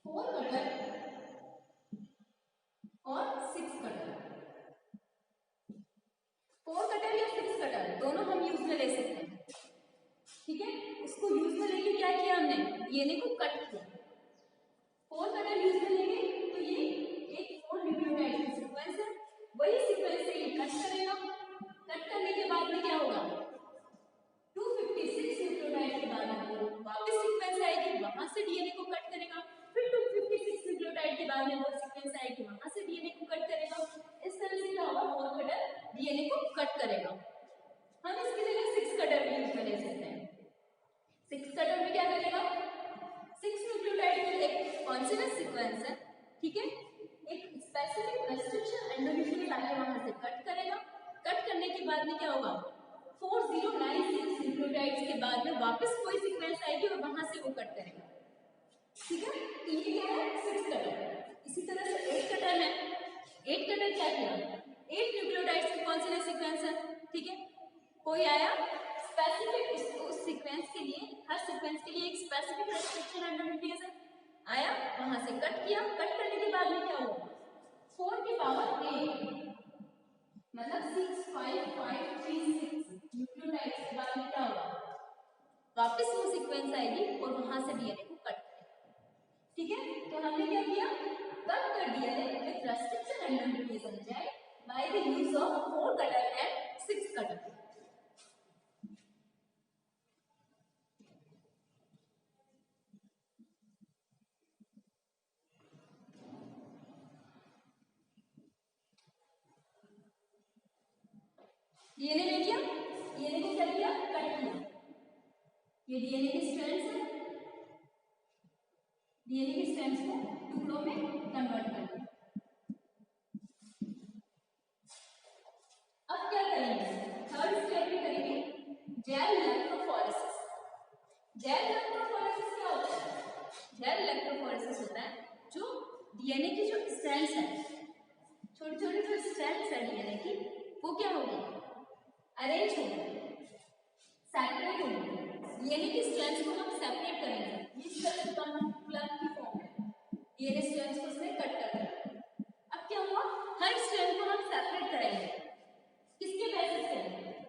4 cutter और 6 कटर। 4 कटर या 6 कटर दोनों हम यूज में ले सकते हैं। ठीक है, उसको यूज में लेके क्या किया हमने, डीएनए को कट किया। 4 कटर यूज में लेंगे तो ये एक 4 न्यूक्लियोटाइड की सीक्वेंस है, वही सीक्वेंस से ये कट करेगा। कट करने के बाद में क्या होगा, 256 न्यूक्लियोटाइड के बाद में वापस सीक्वेंस आएगी, वहां से डीएनए को कट करेगा। फिर 256 न्यूक्लियोटाइड के बाद में वो सीक्वेंस आएगी, वहां से डीएनए को कट करेगा। इस तरह से क्या होगा, 4 कटर डीएनए को कट करेगा। हम इसकी जगह 6 कटर भी यूज में ले सकते हैं। 6 कटर में क्या करेगा, 6 न्यूक्लियोटाइड की एक कॉन्सोनेंट सीक्वेंस है, ठीक है, एक स्पेसिफिक रेस्ट्रिक्शन एंडोन्यूक्लियस आके वहां से कट करेगा। कट करने के बाद में क्या होगा, 4096 न्यूक्लियोटाइड्स के बाद में वापस कोई सीक्वेंस आएगी और वहां से वो कट करेगा। ठीक है, तो ये क्या है, 6 कटर। इसी तरह से 8 कटर है। 8 कटर क्या किया, 8 न्यूक्लियोटाइड्स की कॉन्सोनेंट सीक्वेंस है, ठीक है, कोई आया स्पेसिफिक उस सीक्वेंस के लिए, हर सीक्वेंस के लिए एक स्पेसिफिक रेस्ट्रिक्शन एंडोन्यूक्लियस है, आया वहां से कट किया। कट करने के बाद में क्या हुआ, 4 की पावर 8, मतलब 65536 न्यूक्लियोटाइड्स के बाद में क्या होगा, वापस वो सीक्वेंस आएगी और वहां से डीएनए को कट करेगा। ठीक है, तो हमने क्या किया, कट कर DNA with restriction and replication enzyme by the use of 4 cutter and 6 cutter. DNA ले लिया, डीएनए को क्या किया, कट किया। ये डीएनए के स्ट्रैंड्स हैं, डीएनए के स्ट्रैंड्स को टुकड़ों में कन्वर्ट कर दिया। अब क्या करेंगे, थर्ड स्टेप में करेंगे जेल इलेक्ट्रोफोरेसिस। जेल इलेक्ट्रोफोरेसिस क्या होता है, जेल इलेक्ट्रोफोरेसिस होता है जो डीएनए की जो स्ट्रैंड्स हैं, छोटे छोटे जो स्ट्रैंड्स हैं डीएनए की, वो क्या होगी, अरेंज होंगे, सेपरेट होंगे। डीएनए की स्ट्रैंड्स को हम सेपरेट करेंगे, इस तरह प्लग की फॉर्म में डीएनए स्ट्रैंड्स को उसने कट कर दिया। अब क्या हुआ, हर स्ट्रैंड को हम सेपरेट करेंगे, किसके बेसिस पे,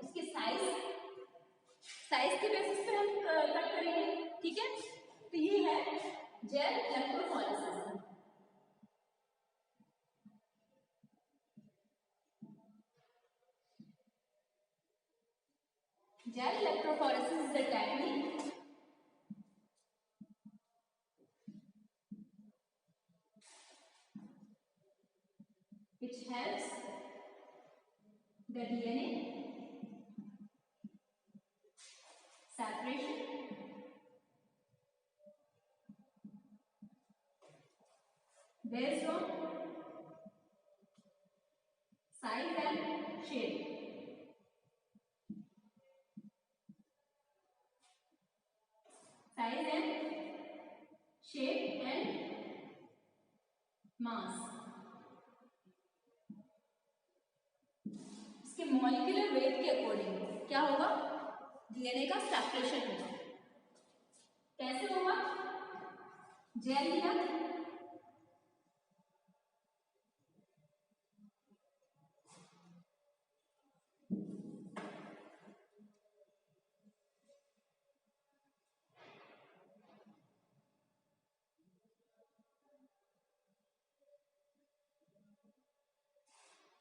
उसके साइज के बेसिस पे हम कट करेंगे। ठीक है, तो ये है gel electrophoresis. Gel electrophoresis is a technique which helps the DNA separation based on size and shape. Size and shape and mass. इसके मॉलिक्यूलर वेट के अकॉर्डिंग क्या होगा, डीएनए का सेपरेशन होगा। कैसे होगा, जेल लिया,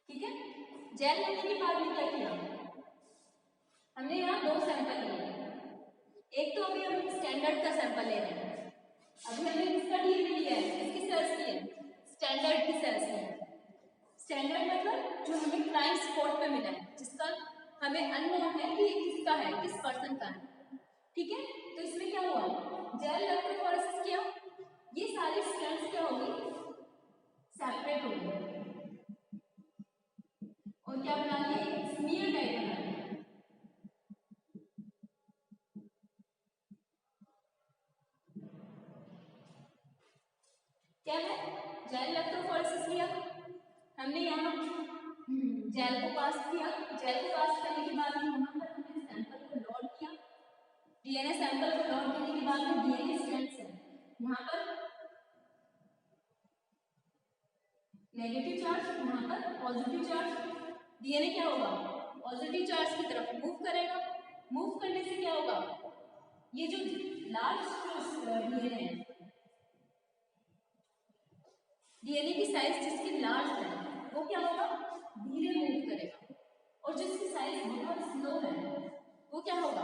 ठीक है। जेल लेने के बाद में क्या किया, हमने यहाँ 2 सैंपल लिए। एक तो अभी हम स्टैंडर्ड का सैंपल ले रहे हैं, अभी हमने किसका डीएनए लिया है, किसकी सेल्स की है, स्टैंडर्ड की सेल्स की है। स्टैंडर्ड मतलब जो हमें क्राइम स्पॉट पे मिला है, जिसका हमें अननोन है कि किसका है, किस पर्सन का है। ठीक है, तो इसमें क्या हुआ, जेल इलेक्ट्रोफोरेसिस किया, ये सारे स्ट्रैंड्स क्या होंगे, सेपरेट होंगे और क्या बना लिया, स्मीयर टाइप बना लिया। क्या है, जेल इलेक्ट्रोफोरेसिस लिया हमने, यहाँ जेल को पास किया, जेल को पास करने के बाद में यहाँ पर हमने सैंपल को लोड किया, डीएनए सैंपल को लोड करने के बाद में डीएनए स्ट्रैंड्स है, यहाँ पर नेगेटिव चार्ज, यहाँ पर पॉजिटिव चार्ज। डीएनए क्या होगा, पॉजिटिव चार्ज की तरफ मूव करेगा, मूव करने से क्या होगा, ये जो लार्ज डीएनए है, डीएनए की साइज जिसकी लार्ज है वो क्या होगा, धीरे मूव करेगा, और जिसकी साइज बहुत स्लो है वो क्या होगा,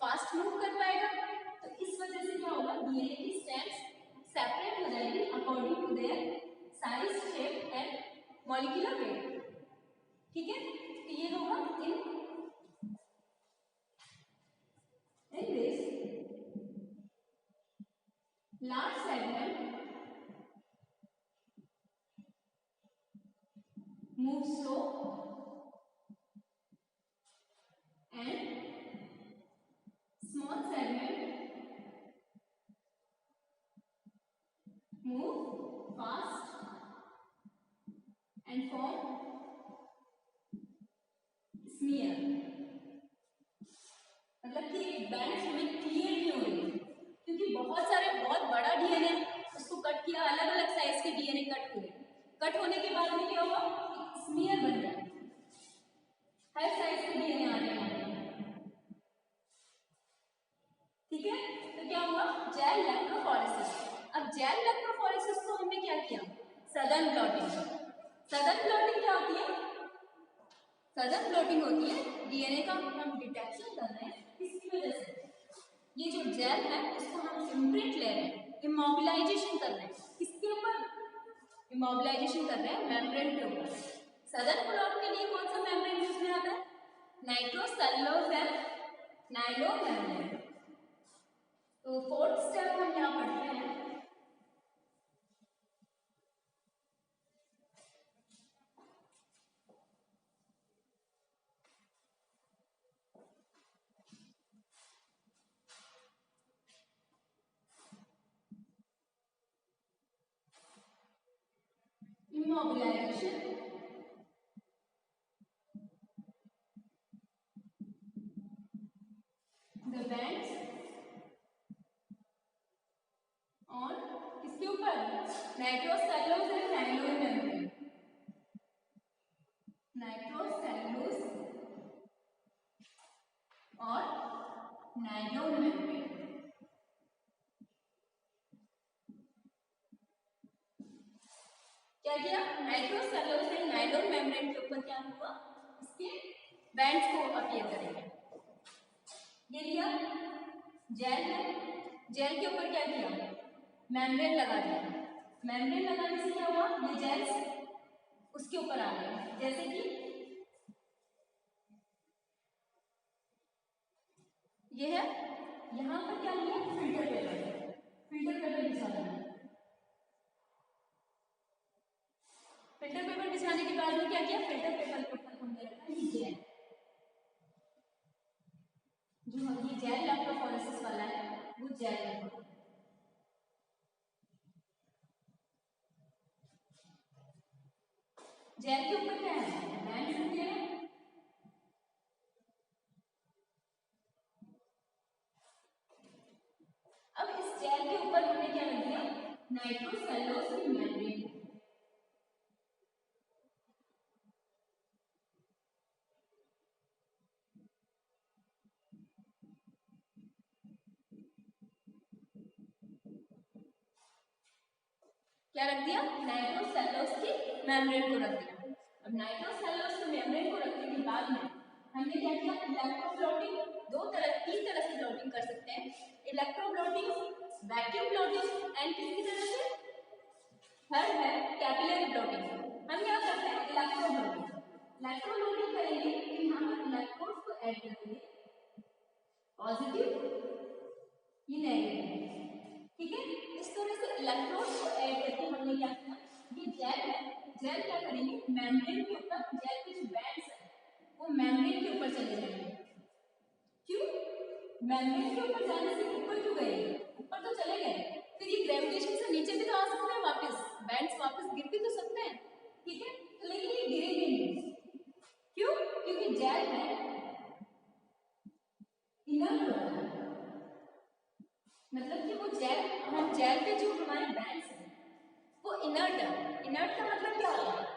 फास्ट मूव कर पाएगा। तो इस वजह से क्या होगा, डीएनए की स्ट्रैंड्स सेपरेट हो जाएगी according to their size, shape and molecular weight. ठीक है, तो ये होगा in this large segment move slow and small segment move fast and form smear। मतलब कि बैंड हमें क्लियर नहीं हो रही क्योंकि बहुत बड़ा डीएनए उसको कट किया, अलग अलग साइज के डीएनए कट हुए, कट होने के बाद में क्या हुआ, स्मीयर बन गया। हर साइज के डीएनए आ रहे हैं। ठीक है, तो क्या हुआ, जेल इलेक्ट्रोफोरेसिस। अब जेल इलेक्ट्रोफोरेसिस को हमने क्या किया, सदर्न ब्लॉटिंग। सदर्न ब्लॉटिंग क्या होती है, सदर्न ब्लॉटिंग होती है डीएनए का हम डिटेक्शन कर रहे हैं किसकी वजह से, ये जो जेल है इसको हम इम्प्रिंट ले रहे हैं, इमोबिलाइजेशन कर रहे हैं, किसके ऊपर, इमोबिलाइजेशन कर रहे हैं मेम्ब्रेन के ऊपर। सदर्न ब्लॉट के लिए कौन सा मेम्ब्रेन यूज में आता है, नाइट्रोसेलुलोज एंड नायलॉन मेम्ब्रेन। तो फोर्थ स्टेप हम यहाँ पढ़ते हैं, immobilization the bands on किसके ऊपर, nitrocellulose and nylon membrane, nitrocellulose और नायलॉन मेम्ब्रेन। क्या किया, नाइट्रोसेलुलोज एंड नायलॉन मेम्ब्रेन के ऊपर क्या हुआ, इसके बैंड्स को अपीयर करेंगे। ये लिया जेल है, जेल के ऊपर क्या किया, मेम्ब्रेन लगा दिया। मेम्ब्रेन लगाने से क्या हुआ, ये जेल्स उसके ऊपर आ गए, जैसे कि ये है, यहाँ पर क्या लिया, फिल्टर पेपर, फिल्टर पेपर बिछा दिया। फिल्टर पेपर बिछाने के बाद में क्या किया, फिल्टर पेपर के ऊपर हमने रखा ये जेल, जो हम ये जेल इलेक्ट्रोफोरेसिस वाला है वो जेल है। जेल के ऊपर क्या है, बैंड होते हैं। अब इस जेल के ऊपर हमने क्या रख दिया, नाइट्रोसेलुलोज की मेम्ब्रेन। क्या रख दिया, नाइट्रोसेलुलोज की मेम्ब्रेन को रख दिया। अब नाइट्रोसेलुलोज की मेम्ब्रेन को रखने के बाद में हमने क्या किया, इलेक्ट्रोफ्लोटिंग, तीन तरह से ब्लॉटिंग कर सकते हैं, इलेक्ट्रोब्लॉटिंग, वैक्यूम ब्लॉटिंग एंड किसकी तरह से, थर्ड है कैपिलरी ब्लॉटिंग। हम क्या करते हैं, इलेक्ट्रोब्लॉटिंग। इलेक्ट्रोब्लॉटिंग करेंगे कि यहाँ पर इलेक्ट्रोड्स को ऐड करेंगे, पॉजिटिव ये नेगेटिव, ठीक है। इस तरह से इलेक्ट्रोड्स को ऐड करके हमने क्या किया, ये जेल है, जेल क्या करेंगे, मेम्ब्रेन के ऊपर, जेल के जो बैंड्स है वो मेम्ब्रेन के ऊपर चले जाएंगे। क्यों, मेम्ब्रेन के ऊपर जाने से ऊपर क्यों गए, ऊपर तो चले गए, फिर ये ग्रेविटेशन से नीचे भी तो आ सकते हैं वापस, बैंड्स वापस गिर भी तो सकते हैं, ठीक है, तो लेकिन ये गिरेंगे नहीं। क्यों, क्योंकि जेल है इनर्ट होता है, मतलब कि वो जेल, हम जेल के जो हमारे बैंड्स हैं वो इनर्ट है। इनर्ट का मतलब क्या होता है,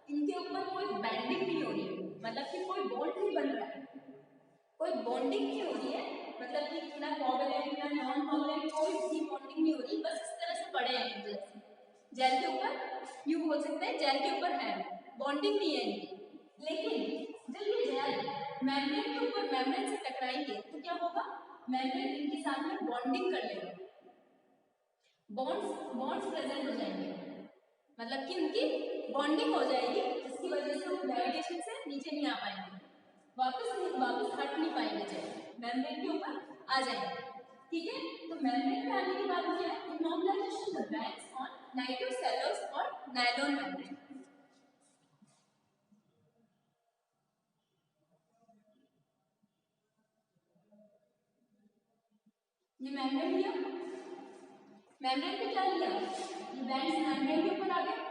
इनके ऊपर कोई बैंडिंग नहीं हो रही है, मतलब कि कोई बॉन्ड नहीं बन रहा है, कोई बॉन्डिंग नहीं हो रही है, मतलब कि ना कोवैलेंट ना नॉन कोवैलेंट, कोई भी बॉन्डिंग नहीं हो रही, बस इस तरह से पड़े हैं जैसे जेल के ऊपर, यूं बोल सकते हैं जेल के ऊपर है, बॉन्डिंग नहीं है इनकी। लेकिन जब ये जेल मेम्ब्रेन के ऊपर मेम्ब्रेन से टकराएंगे तो क्या होगा, मेम्ब्रेन इनके साथ में बॉन्डिंग कर लेगा, बॉन्ड्स प्रेजेंट हो जाएंगे, मतलब कि उनकी बॉन्डिंग हो जाएगी, जिसकी वजह से वो ग्रेविटेशन से नीचे नहीं आ पाएंगे, वापस हट नहीं पाएंगे, जब मेम्ब्रेन के ऊपर आ जाएंगे, ठीक है। तो मेम्ब्रेन पे आने के बाद क्या है, immobilisation the bands on nitrocellulose और नायलॉन मेम्ब्रेन। ये मेम्ब्रेन लिया, मेम्ब्रेन पे क्या लिया, ये बैंड्स मेम्ब्रेन के ऊपर आ गए,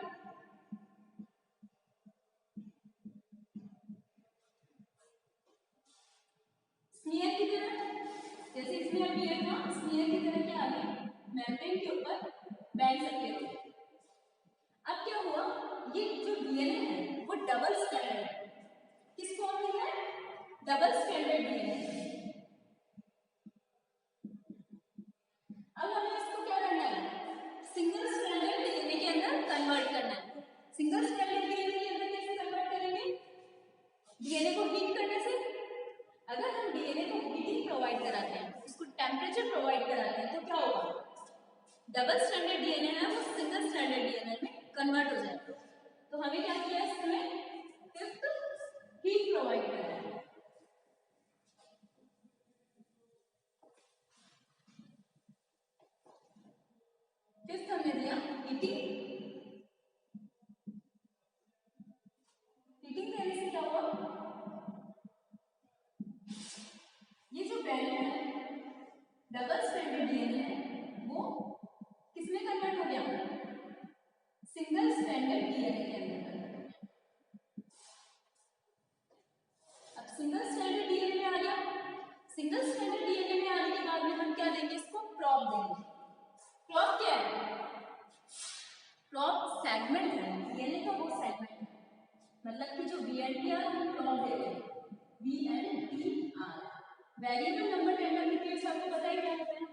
स्मीयर की तरह, जैसे इसमें अपीयर था, स्मीयर की तरह क्या आ गया, मेम्ब्रेन के ऊपर बैंड्स अपीयर हो गए। अब क्या हुआ, ये जो डीएनए है वो डबल स्ट्रैंडेड है, किस फॉर्म में है, डबल स्ट्रैंडेड डीएनए। अब हमें इसको क्या करना है, सिंगल स्ट्रैंडेड डीएनए के अंदर कन्वर्ट करना है। सिंगल स्ट्रैंडेड डीएनए के अंदर कैसे कन्वर्ट करेंगे, डीएनए को हीट करने से। अगर हम डीएनए को हीटिंग प्रोवाइड कराते हैं, उसको टेम्परेचर प्रोवाइड कराते हैं, तो क्या होगा, डबल स्ट्रैंडेड डीएनए है वो सिंगल स्ट्रैंडेड डीएनए में कन्वर्ट हो जाएगा। तो हमें क्या किया है, इसमें सिर्फ हीट प्रोवाइड करना है। फिफ्थ हमने दिया हीटिंग। हीटिंग करने से क्या हुआ, ये जो वैल्यू है डबल स्ट्रैंडेड डीएनए है वो किसमें कन्वर्ट हो गया, सिंगल स्ट्रैंडेड डीएनए के अंदर। अब सिंगल स्ट्रैंडेड डीएनए में आ गया। सिंगल स्ट्रैंडेड डीएनए में आने के बाद में हम क्या देंगे, इसको प्रोब देंगे। प्रोब क्या है, प्रोब सेगमेंट है, डीएनए का वो सेगमेंट है, मतलब कि जो VNTR हम प्रोब देते हैं, VNTR variable number tender repeats, आपको पता ही क्या होता है,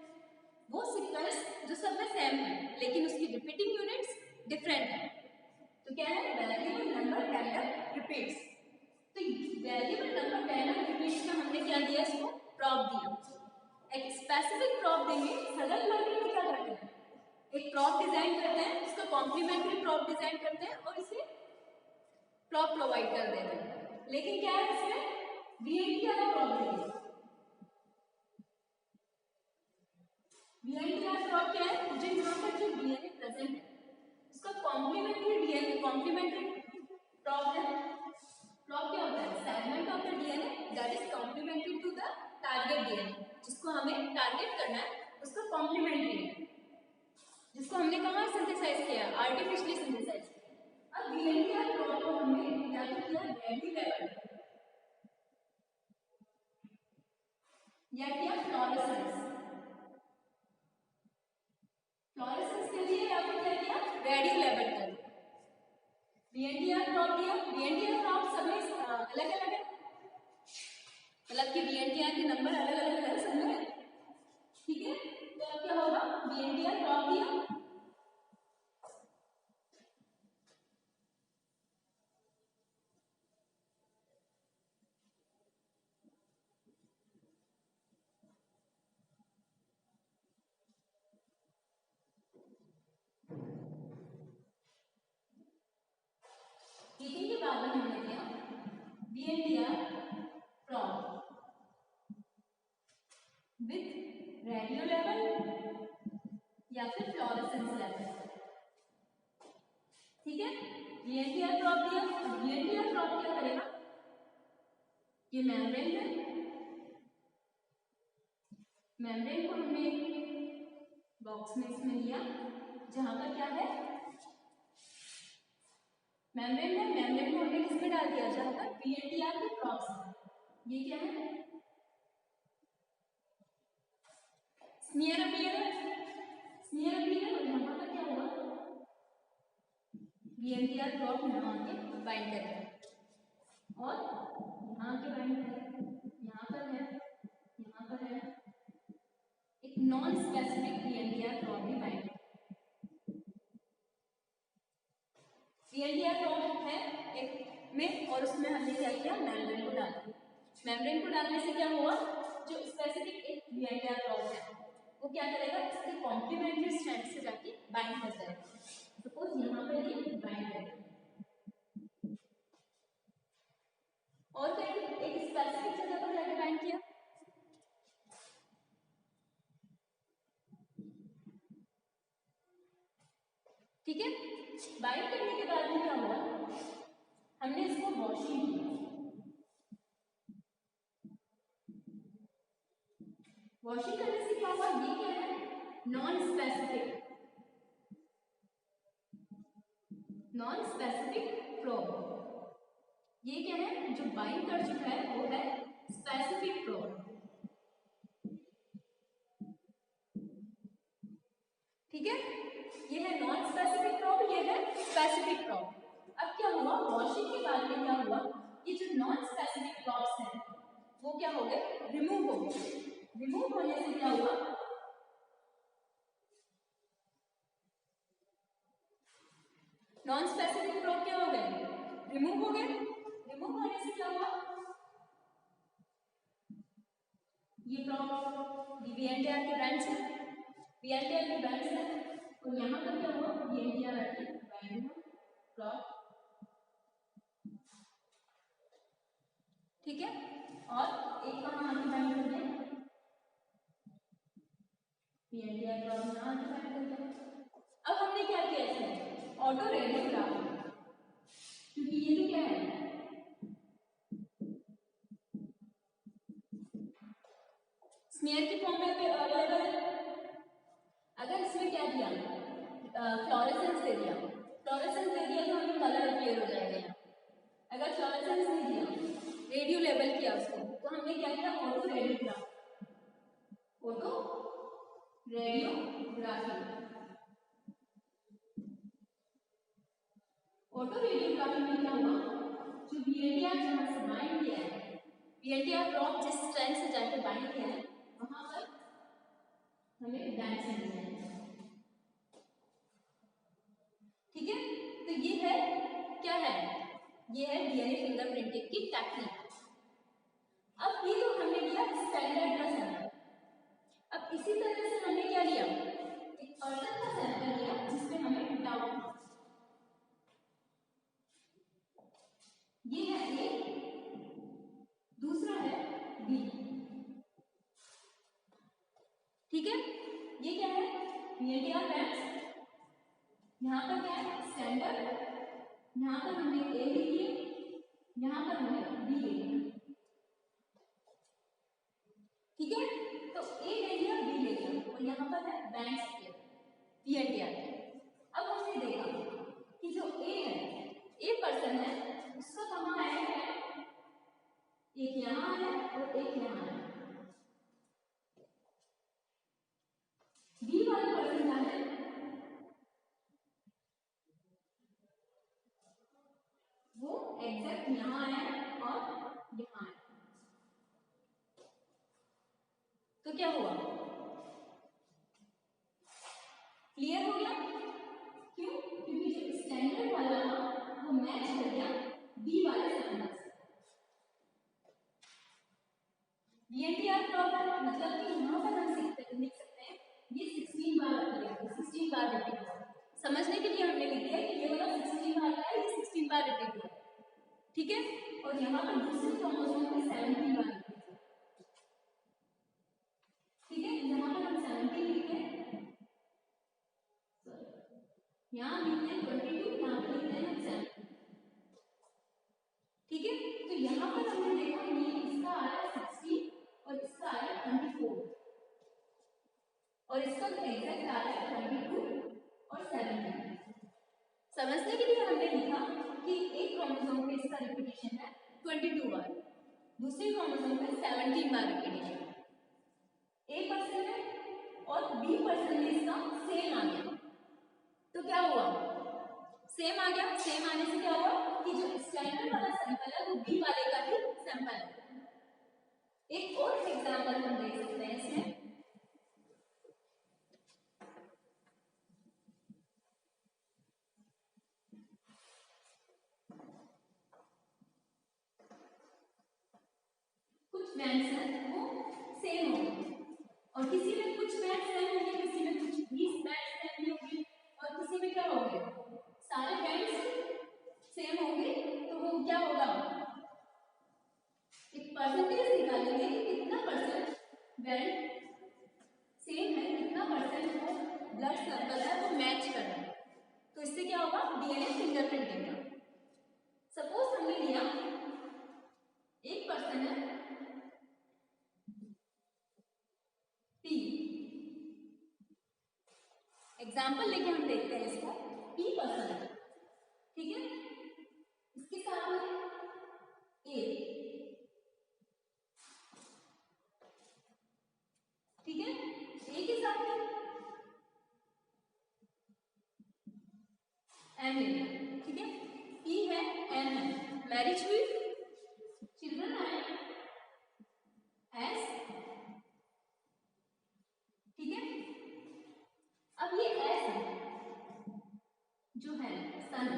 वो सीक्वेंस जो सब में सेम है लेकिन उसकी रिपीटिंग यूनिट्स डिफरेंट है। तो क्या है, वेरिएबल नंबर टेंडर रिपीट्स। तो वेरिएबल नंबर टेंडर रिपीट्स में हमने क्या दिया, इसको प्रोब दिया। एक स्पेसिफिक प्रोब देंगे। सडन लर्निंग में क्या करते हैं, एक प्रोब डिजाइन करते हैं, उसका कॉम्प्लीमेंट्री प्रोब डिजाइन करते हैं और इसे प्रोब प्रोवाइड कर देते हैं। लेकिन क्या है, इसमें VNTR का प्रोब देंगे। VNTR प्रोब क्या है, जो यहाँ पर जो डीएनए प्रेजेंट है उसका कॉम्प्लीमेंट्री डीएनए, कॉम्प्लीमेंट्री प्रोब है। प्रोब क्या होता है, segment of the DNA that is complementary to the target DNA, जिसको हमें टारगेट करना है उसका कॉम्प्लीमेंट्री है, जिसको हमने कहाँ सिंथेसाइज किया, आर्टिफिशियली सिंथेसाइज किया। अब VNTR प्रोब को हमने क्या किया, रेडी लेवल या किया फ्लोरेसेंस। फ्लोरेसेंस के लिए या फिर क्या किया, रेडी लेवल कर दिया। VNTR प्रोब दिया। VNTR प्रोब सब में अलग अलग है, मतलब कि VNTR के नंबर अलग अलग है सब में, ठीक है। तो अब क्या होगा, VNTR प्रोब दिया, हीटिंग के बाद में हमने दिया VNTR probe with radio level या फिर फ्लोरेसेंस लेवल, ठीक है। VNTR प्रोब दिया। VNTR प्रोब क्या करेगा, ये मेम्ब्रेन है, मेम्ब्रेन को हमने बॉक्स में इसमें लिया जहां पर क्या है, मेम्ब्रेन है, मेम्ब्रेन को हमने किसमें डाल दिया, जहां पर VNTR के प्रोब्स है। ये क्या है, स्मीयर अपीयर है, स्मीयर अपीयर। और यहाँ पर क्या होगा, VNTR प्रोब यहाँ आके बाइंड करेगा और यहाँ आके बाइंड करेगा, यहाँ पर है, यहाँ पर है, एक नॉन स्पेसिफिक VNTR प्रोब भी बाइंड। VNTR प्रोब है एक में और उसमें हमने क्या किया, मेम्ब्रेन को डाल दिया। मेम्ब्रेन को डालने से क्या हुआ, जो स्पेसिफिक एक VNTR प्रोब है वो क्या करेगा, इसके कॉम्प्लीमेंट्री स्ट्रैंड से जाके बाइंड कर जाएगा। सपोज यहाँ पर ये बाइंड करेगा और कहीं एक स्पेसिफिक जगह पर जाके बाइंड किया, ठीक है। बाइंड करने के बाद में क्या हुआ, हमने इसको वॉशिंग किया। वॉशिंग करने से क्या हुआ, ये क्या है, non specific, non specific probe. ये क्या है, जो बाइंड कर चुका है वो है स्पेसिफिक प्रोब, ठीक है। ये है नॉन स्पेसिफिक प्रोब, ये है स्पेसिफिक प्रोब। अब क्या हुआ, वॉशिंग के बाद में क्या हुआ, ये जो नॉन स्पेसिफिक प्रोब्स हैं वो क्या हो गए, रिमूव हो गए। रिमूव होने से क्या हुआ, नॉन स्पेसिफिक प्रोब क्या हो गए, रिमूव हो गए। रिमूव होने से क्या हुआ, ये प्रोब वीएनटीआर के बैंड है, वीएनटीआर के बैंड है, और यहाँ पर क्या हुआ, वीएनटीआर आके बैंड हुआ प्रोब, ठीक है। और एक कहाँ आके बैंड हो गया, वीएनटीआर प्रोब यहाँ आके बैंड हो गया। अब हमने क्या किया इसमें, ऑटो रेडियोग्राफ, क्योंकि ये तो क्या है, स्मीयर की फॉर्म में अवेलेबल है। अगर इसमें क्या दिया, फ्लोरेसेंस दे दिया, फ्लोरेसेंस दे दिया तो हमें कलर क्लियर हो जाएगा। अगर फ्लोरेसेंस नहीं दिया, रेडियो लेबल किया उसको, तो हमने क्या किया, auto radiograph, auto radiography. Auto radiography में क्या हुआ, जो वीएनटीआर जहां से बाइंड किया है, वीएनटीआर प्रोब जिस स्ट्रैंड से जाके बाइंड किया है, वहां पर हमें बैंड्स मिल जाएंगे, ठीक है। तो ये है, क्या है, ये है डीएनए फिंगरप्रिंटिंग की टेक्निक। अब ये तो हमने लिया स्टैंडर्ड का सैंपल। अब इसी तरह से हमने क्या लिया, एक पर्सन का सैंपल लिया जिसमें हमें डाउट, ये है ए, दूसरा है बी, ठीक है। ये क्या है, वीएनटीआर बैंड्स, यहाँ पर क्या है स्टैंडर्ड, यहाँ पर हमने ए ले लिया, यहाँ पर हमने बी ले लिया, ठीक है। तो ए ले लिया, बी ले लिया, और यहाँ पर है बैंड्स के वीएनटीआर। अब हमने देखा कि जो ए है, ए पर्सन है, उसका कहाँ आया है, एक यहाँ है और एक यहाँ है। बी वाला पर्सन क्या है, वो एग्जैक्ट यहाँ आया और यहाँ आया। तो क्या हुआ, क्लियर हो गया, क्यों, क्योंकि जो स्टैंडर्ड वाला वो मैच कर गया बी वाले सैंपल से। वीएनटीआर प्रोब मतलब कि यहाँ पर हम लिख सकते हैं ये 16 बार आती है, 16 बार रिपीट हुआ, समझने के लिए हमने लिख दिया कि ये वाला 16 बार का है, ये 16 बार रिपीट हुआ, ठीक है। और यहाँ पर दूसरे क्रोमोसोम में 17 बार रिपीट हुआ, ठीक है। यहाँ पर हम 17 लिखते हैं, यहाँ लिखते हैं 22, यहाँ पर लिखते हैं 17, ठीक है। तो यहाँ पर हमने देखा ये इसका आया 16 और इसका आया 24, और इसका एग्जैक्ट आया 22 और 17। समझने के लिए हमने लिखा कि एक क्रोमोसोम में इसका रिपीटेशन है 22 बार, दूसरे क्रोमोसोम में 17 बार रिपीटेशन, ए पर्सन में और बी पर्सन में इसका सेम आ गया। तो क्या हुआ, सेम आ गया, सेम आने से क्या हुआ कि जो स्टैंडर्ड वाला सैंपल है वो बी वाले का ही सैंपल है। एक और एग्जांपल हम देख सकते हैं इसमें, कुछ बैंड्स हैं वो सेम होंगे और किसी में कुछ बैंड्स सेम होंगे, किसी में कुछ 20 बैंड्स सेम होंगे, और किसी में क्या होंगे सारे बैंड्स सेम होंगे। तो वो क्या होगा, एक परसेंटेज निकालेंगे कि कितना परसेंट बैंड सेम है, कितना परसेंट वो ब्लड सर्कल है वो मैच कर रहा है। तो इससे क्या होगा, डीएनए फिंगरप्रिंटिंग का। सपोज हमने लिया एक पर्सन है पी, एग्जाम्पल लेके हम देखते हैं इसको, पी पर्सन है, ठीक है। इसके साथ में ए, ठीक है, ए के साथ में एम ले, ठीक है, पी है एम है, मैरिज हुई, चिल्ड्रन आए, जो है सन,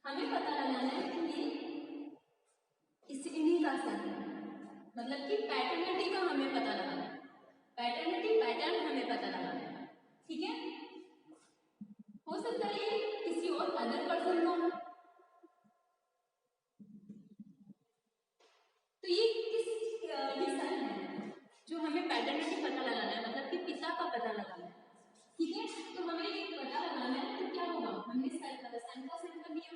हमें पता लगाना है कि ये इन्हीं का सन है, मतलब कि पैटर्निटी का हमें पता लगाना है, पैटर्निटी पैटर्न हमें पता लगाना है। ठीक है, हो सकता है ये किसी और अदर पर्सन का हो, तो ये सन है जो हमें पैटर्निटी पता लगाना है, मतलब कि पिता का पता लगाना है। ठीक है, तो हमें ये पता लगाना है तो क्या होगा, हमने सन का सैंपल लिया,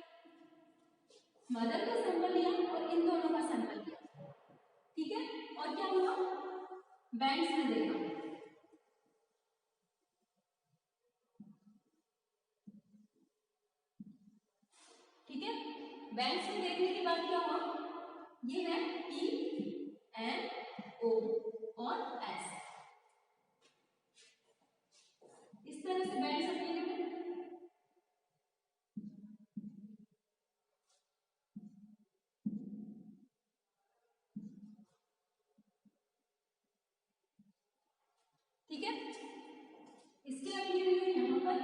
मदर का सैंपल लिया और इन दोनों का सैंपल लिया। ठीक है, और क्या हुआ, बैंड्स में देखा, ठीक है, बैंड्स में देखने के बाद क्या हुआ, ये है P, N, O और S, इस तरह से बैंड्स अपने ठीक है, इसके अपीयरेंस यहाँ पर,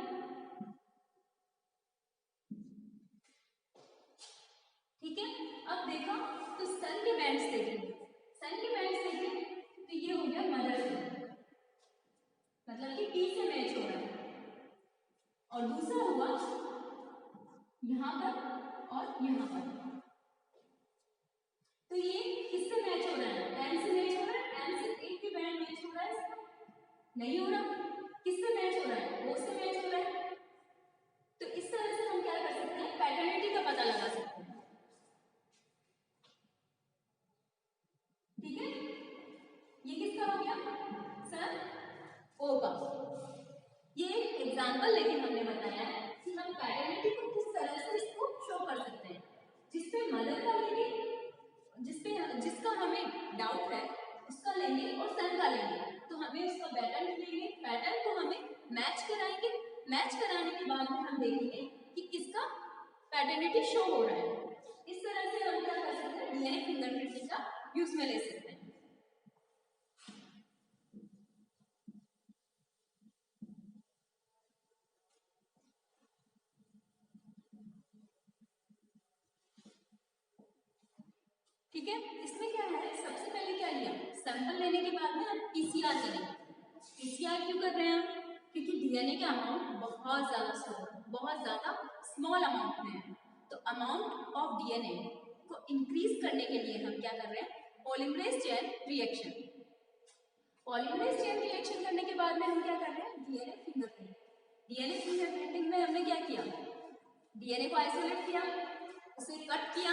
ठीक है। अब देखा तो सन के बैंड्स देखें, सन के बैंड्स देखें तो ये हो गया मदर से, मतलब कि P से मैच हो रहा है, और दूसरा हुआ यहाँ पर और यहाँ पर, तो ये किससे मैच हो रहा है, N से मैच हो रहा है, N से एक भी बैंड मैच हो रहा है, नहीं हो रहा, किससे मैच हो रहा है, O से मैच हो रहा है। तो इस तरह से हम क्या कर सकते हैं, पैटर्निटी का पता लगा सकते हैं। ठीक है, ये किसका हो गया, सन O का। ये एक एग्जाम्पल लेके हमने बताया है कि हम पैटर्निटी को किस तरह से इसको शो कर सकते हैं, जिसपे मदर का लेंगे, जिसका हमें डाउट है उसका लेंगे और सन का लेंगे, तो हमें उसका पैटर्न लेंगे, पैटर्न को हमें मैच कराएंगे, मैच कराने के बाद में हम देखेंगे कि किसका पैटर्निटी शो हो रहा है। इस तरह से हम क्या कर सकते हैं, डीएनए फिंगरप्रिंटिंग का यूज में ले सकते हैं। ठीक है, इसमें क्या है, सबसे पहले क्या लिया, सैंपल लेने के बाद में हम पीसीआर करेंगे। पीसीआर क्यों कर रहे हैं हम, क्योंकि डीएनए का अमाउंट बहुत ज़्यादा स्मॉल अमाउंट में है, तो अमाउंट ऑफ डीएनए को इंक्रीज करने के लिए हम क्या कर रहे हैं, polymerase chain reaction. Polymerase chain reaction करने के बाद में हम क्या कर रहे हैं, डीएनए फिंगरप्रिंट। डीएनए फिंगरप्रिंटिंग में हमने क्या किया, डीएनए को आइसोलेट किया, उसे कट किया,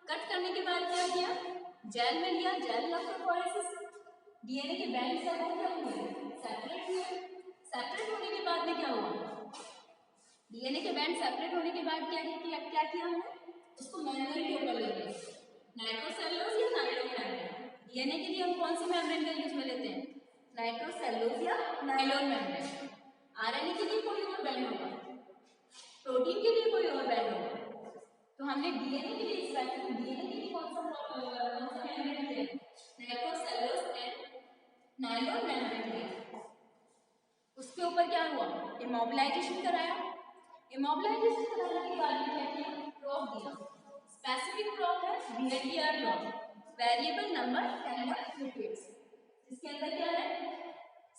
कट करने के बाद क्या किया, जेल में लिया, जेल इलेक्ट्रोफोरेसिस, डीएनए के बैंड सब क्या हुए, सेपरेट हुए, सेपरेट होने के बाद में क्या हुआ, डीएनए के बैंड सेपरेट होने के बाद क्या किया हमने, उसको मेम्ब्रेन के ऊपर ले लिया, नाइट्रोसेलुलोज या नायलॉन मेम्ब्रेन। डीएनए के लिए हम कौन सी मेम्ब्रेन का यूज में लेते हैं, नाइट्रोसेलुलोज या नायलॉन मेम्ब्रेन। आरएनए के लिए कोई और बैंड होगा, प्रोटीन के लिए कोई और बैंड होगा, तो हमने डीएनए के लिए डीएनए के लिए कौन सा मेम्ब्रेन लिया, नाइट्रोसेलुलोज एंड नायलॉन मेम्ब्रेन लिया। उसके ऊपर क्या हुआ, इमोबिलाइजेशन कराया, इमोबिलाइजेशन कराने के बाद क्या किया, प्रोब दिया, स्पेसिफिक प्रोब है VNTR probe, variable number calendar repeats, इसके अंदर क्या है,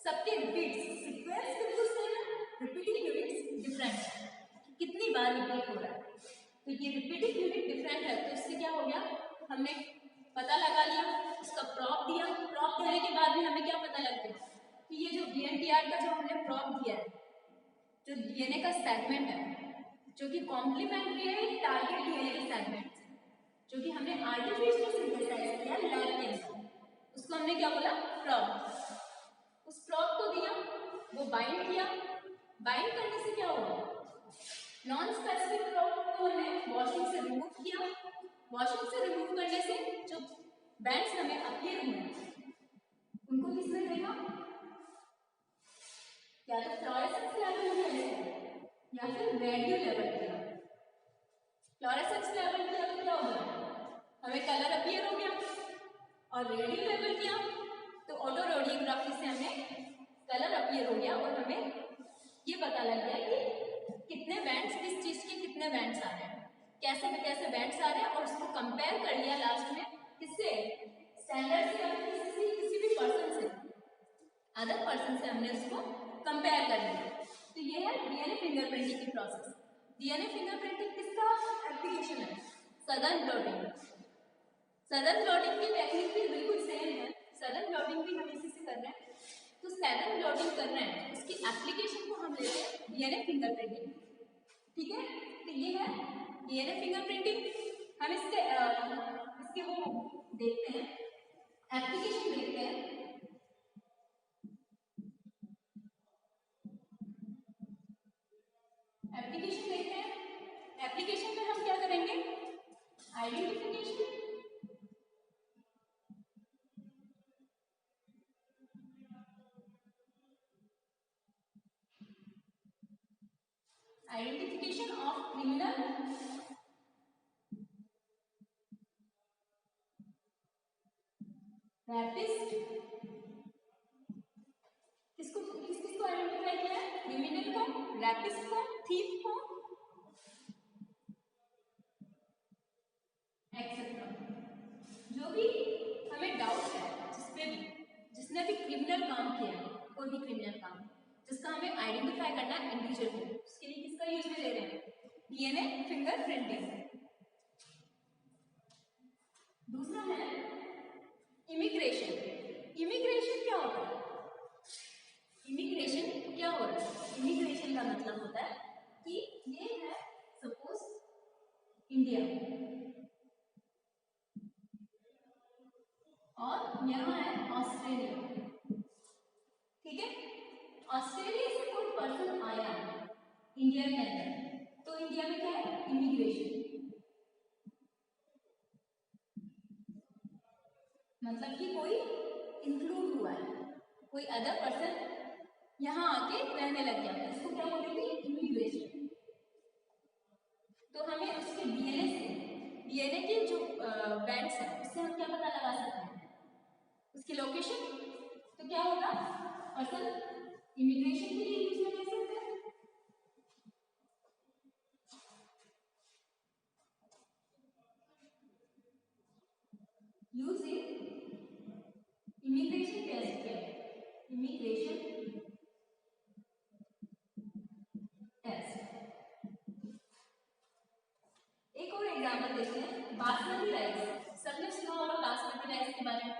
सबके रिपीट्स, सीक्वेंस बिल्कुल सेम है, रिपीटिंग यूनिट्स डिफरेंट है, कितनी बार रिपीट हो रहा है, तो ये रिपीटिंग यूनिट डिफरेंट है, तो इससे क्या हो गया, हमने पता लगा लिया, उसका प्रोब दिया, प्रोब देने के बाद भी हमें क्या पता लग गया कि ये जो VNTR का जो हमने प्रोब दिया है, जो डीएनए का सेगमेंट है, जो कि कॉम्प्लीमेंट्री है टारगेट डीएनए के सेगमेंट, जो कि हमने आर्टिफिशियल सिंथेसाइज किया लैब के अंदर, उसको हमने क्या बोला, प्रोब। उस प्रोब को दिया, वो बाइंड किया, बाइंड करने से क्या हुआ, नॉन स्पेसिफिक प्रोब को हमने वॉशिंग से रिमूव किया, वॉशिंग से रिमूव करने से जो बैंड्स हमें अपीयर हुए उनको किसने देखा, या तो फ्लोरेसेंस लेवल में या फिर रेडियो लेवल किया। फ्लोरेसेंस लेवल किया तो क्या हो गया, हमें कलर अपीयर हो गया, और रेडियो लेवल किया तो ऑटो रेडियोग्राफी से हमें कलर अपीयर हो गया और हमें ये पता लग गया कि कैसे पे कैसे बैंड्स आ रहे हैं और उसको कंपेयर कर लिया लास्ट में किससे, स्टैंडर्ड से या किसी भी पर्सन से, अदर पर्सन से हमने उसको कंपेयर कर लिया। तो ये है डीएनए फिंगरप्रिंटिंग की प्रोसेस। डीएनए फिंगरप्रिंटिंग किसका एप्लीकेशन है, सदर्न ब्लॉटिंग। सदर्न ब्लॉटिंग की टेक्निक भी बिल्कुल सेम है, सदर्न ब्लॉटिंग भी हम इसी से कर रहे हैं। तो सदर्न ब्लॉटिंग कर रहे हैं, उसकी एप्लीकेशन को हम लेते हैं डीएनए फिंगरप्रिंटिंग, ठीक है। तो ये है डीएनए फिंगरप्रिंटिंग। हम इसके वो देखते हैं, एप्लीकेशन देखते हैं। एप्लीकेशन देखते हैं। एप्लीकेशन में हम क्या करेंगे, आइडेंटिफिकेशन, आइडेंटिफिकेशन ऑफ क्रिमिनल रैपिस्ट। किसको आइडेंटिफाई किया है, क्रिमिनल को, रैपिस्ट को, थीफ को, एक्सेट्रा। जो भी हमें डाउट है जिसने भी क्रिमिनल काम किया है, कोई भी क्रिमिनल काम जिसका हमें आइडेंटिफाई करना है इंडिविजुअल को, उसके लिए किसका यूज में ले रहे हैं, डीएनए फिंगरप्रिंटिंग। दूसरा है इमिग्रेशन। इमिग्रेशन क्या होता है, इमिग्रेशन क्या हो रहा है, इमिग्रेशन का मतलब होता है कि ये है सपोज इंडिया और यहाँ है ऑस्ट्रेलिया, ठीक है। ऑस्ट्रेलिया से कोई पर्सन आया इंडिया के अंदर, तो इंडिया में क्या है, इमिग्रेशन, मतलब कि कोई इंक्लूड हुआ है, कोई अदर पर्सन यहाँ आके रहने लग गया, तो इसको क्या बोलेंगे, इमिग्रेशन। तो हमें उसके डीएनए के जो बैंड्स हैं उससे हम क्या पता लगा सकते हैं, उसकी लोकेशन। तो क्या होगा, पर्सन इमिग्रेशन के लिए यूज में ले सकते हैं। यूज इन इमिग्रेशन टेस्ट क्या है, इमिग्रेशन टेस्ट। एक और एग्जांपल देखते हैं, बासमती राइस। सबने सुना होगा बासमती राइस के बारे में,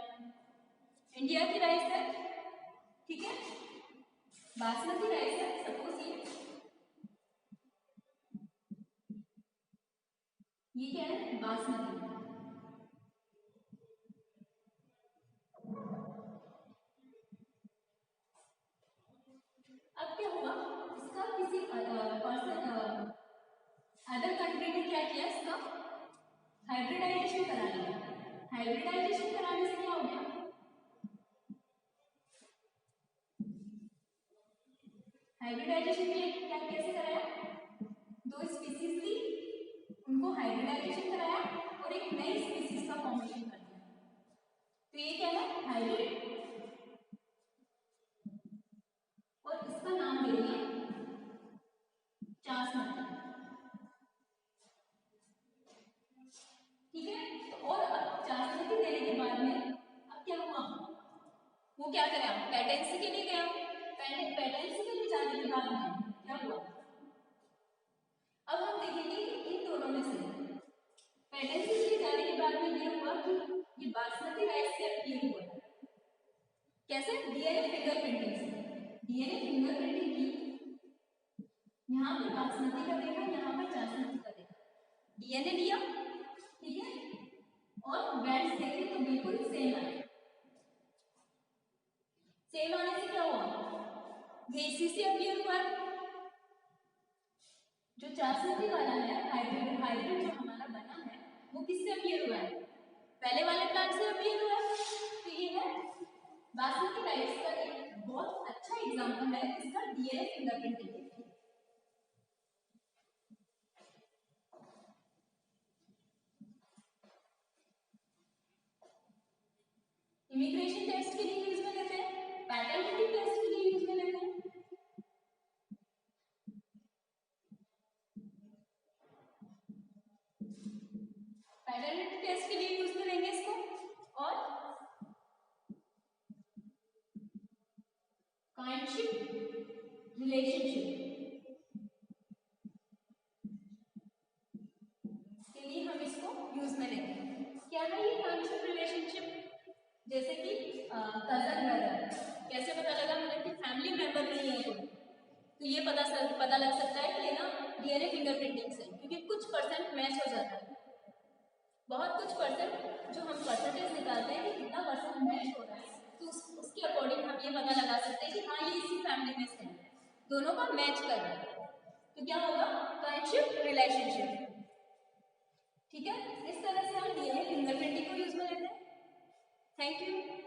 इंडिया की राइस है, ठीक है। बासमती राइस है, सपोज ये क्या है, बासमती। अब क्या हुआ, इसका किसी पर्सन अदर कंट्री ने क्या किया, इसका हाइब्रिडाइजेशन करा लिया। हाइब्रिडाइजेशन कराने से क्या हो गया, हाइब्रिडाइजेशन क्या कैसे कराया, दो स्पीसीज ली, उनको हाइब्रिडाइजेशन कराया और एक नई स्पीसीज का फॉर्मेशन कर दिया। तो ये क्या है, हाइब्रिड, और इसका नाम दे दिया चासमती, ठीक है। तो और चासमती देने के बाद में अब क्या हुआ, वो क्या करा, पेटेंसी के लिए गया, पेटेंसी के लिए जाने के बाद में क्या हुआ, अब हम देखेंगे कि इन दोनों में से पेटेंसी के लिए जाने के बाद में ये हुआ कि ये बासमती राइस से अपीयर हुआ, कैसे, डीएनए फिंगरप्रिंटिंग से। डीएनए फिंगरप्रिंटिंग की, यहाँ पे बासमती का देखा, यहाँ पर चासमती का देखा, डीएनए लिया, ठीक है, और बैंड्स देखे तो बिल्कुल सेम आए। सेम आने से क्या हुआ, ये इसी से अपीयर हुआ, जो चासमती वाला है हाइब्रिड जो हमारा बना है वो किससे अपीयर हुआ है, पहले वाले प्लांट से अपीयर हुआ है। तो ये है बासमती राइस का एक बहुत अच्छा एग्जांपल है इसका डीएनए फिंगरप्रिंटिंग। इमिग्रेशन टेस्ट के लिए यूज में लेते हैं, पैटर्निटी टेस्ट के लिए यूज में लेते हैं। आइडेंटिटी टेस्ट के लिए यूज करेंगे इसको। और काइंडशिप रिलेशनशिप के लिए हम इसको यूज में लेंगे। क्या है ये काइंडशिप रिलेशनशिप? जैसे कि कजन ब्रदर, कैसे पता लगा मतलब कि फैमिली मेंबर नहीं है तो ये पता लग सकता है कि ना डीएनए फिंगरप्रिंटिंग से, क्योंकि कुछ परसेंट मैच हो जाता है, बहुत कुछ परसेंट जो हम परसेंटेज निकालते हैं कि कितना परसेंट मैच हो रहा है, तो उसके अकॉर्डिंग हम ये पता लगा सकते हैं कि हाँ ये इसी फैमिली में से है, दोनों का मैच कर रहा है, तो क्या होगा? काइंडशिप रिलेशनशिप। ठीक है, इस तरह से हम डीएनए फिंगरप्रिंटिंग को यूज में लेते हैं। Thank you.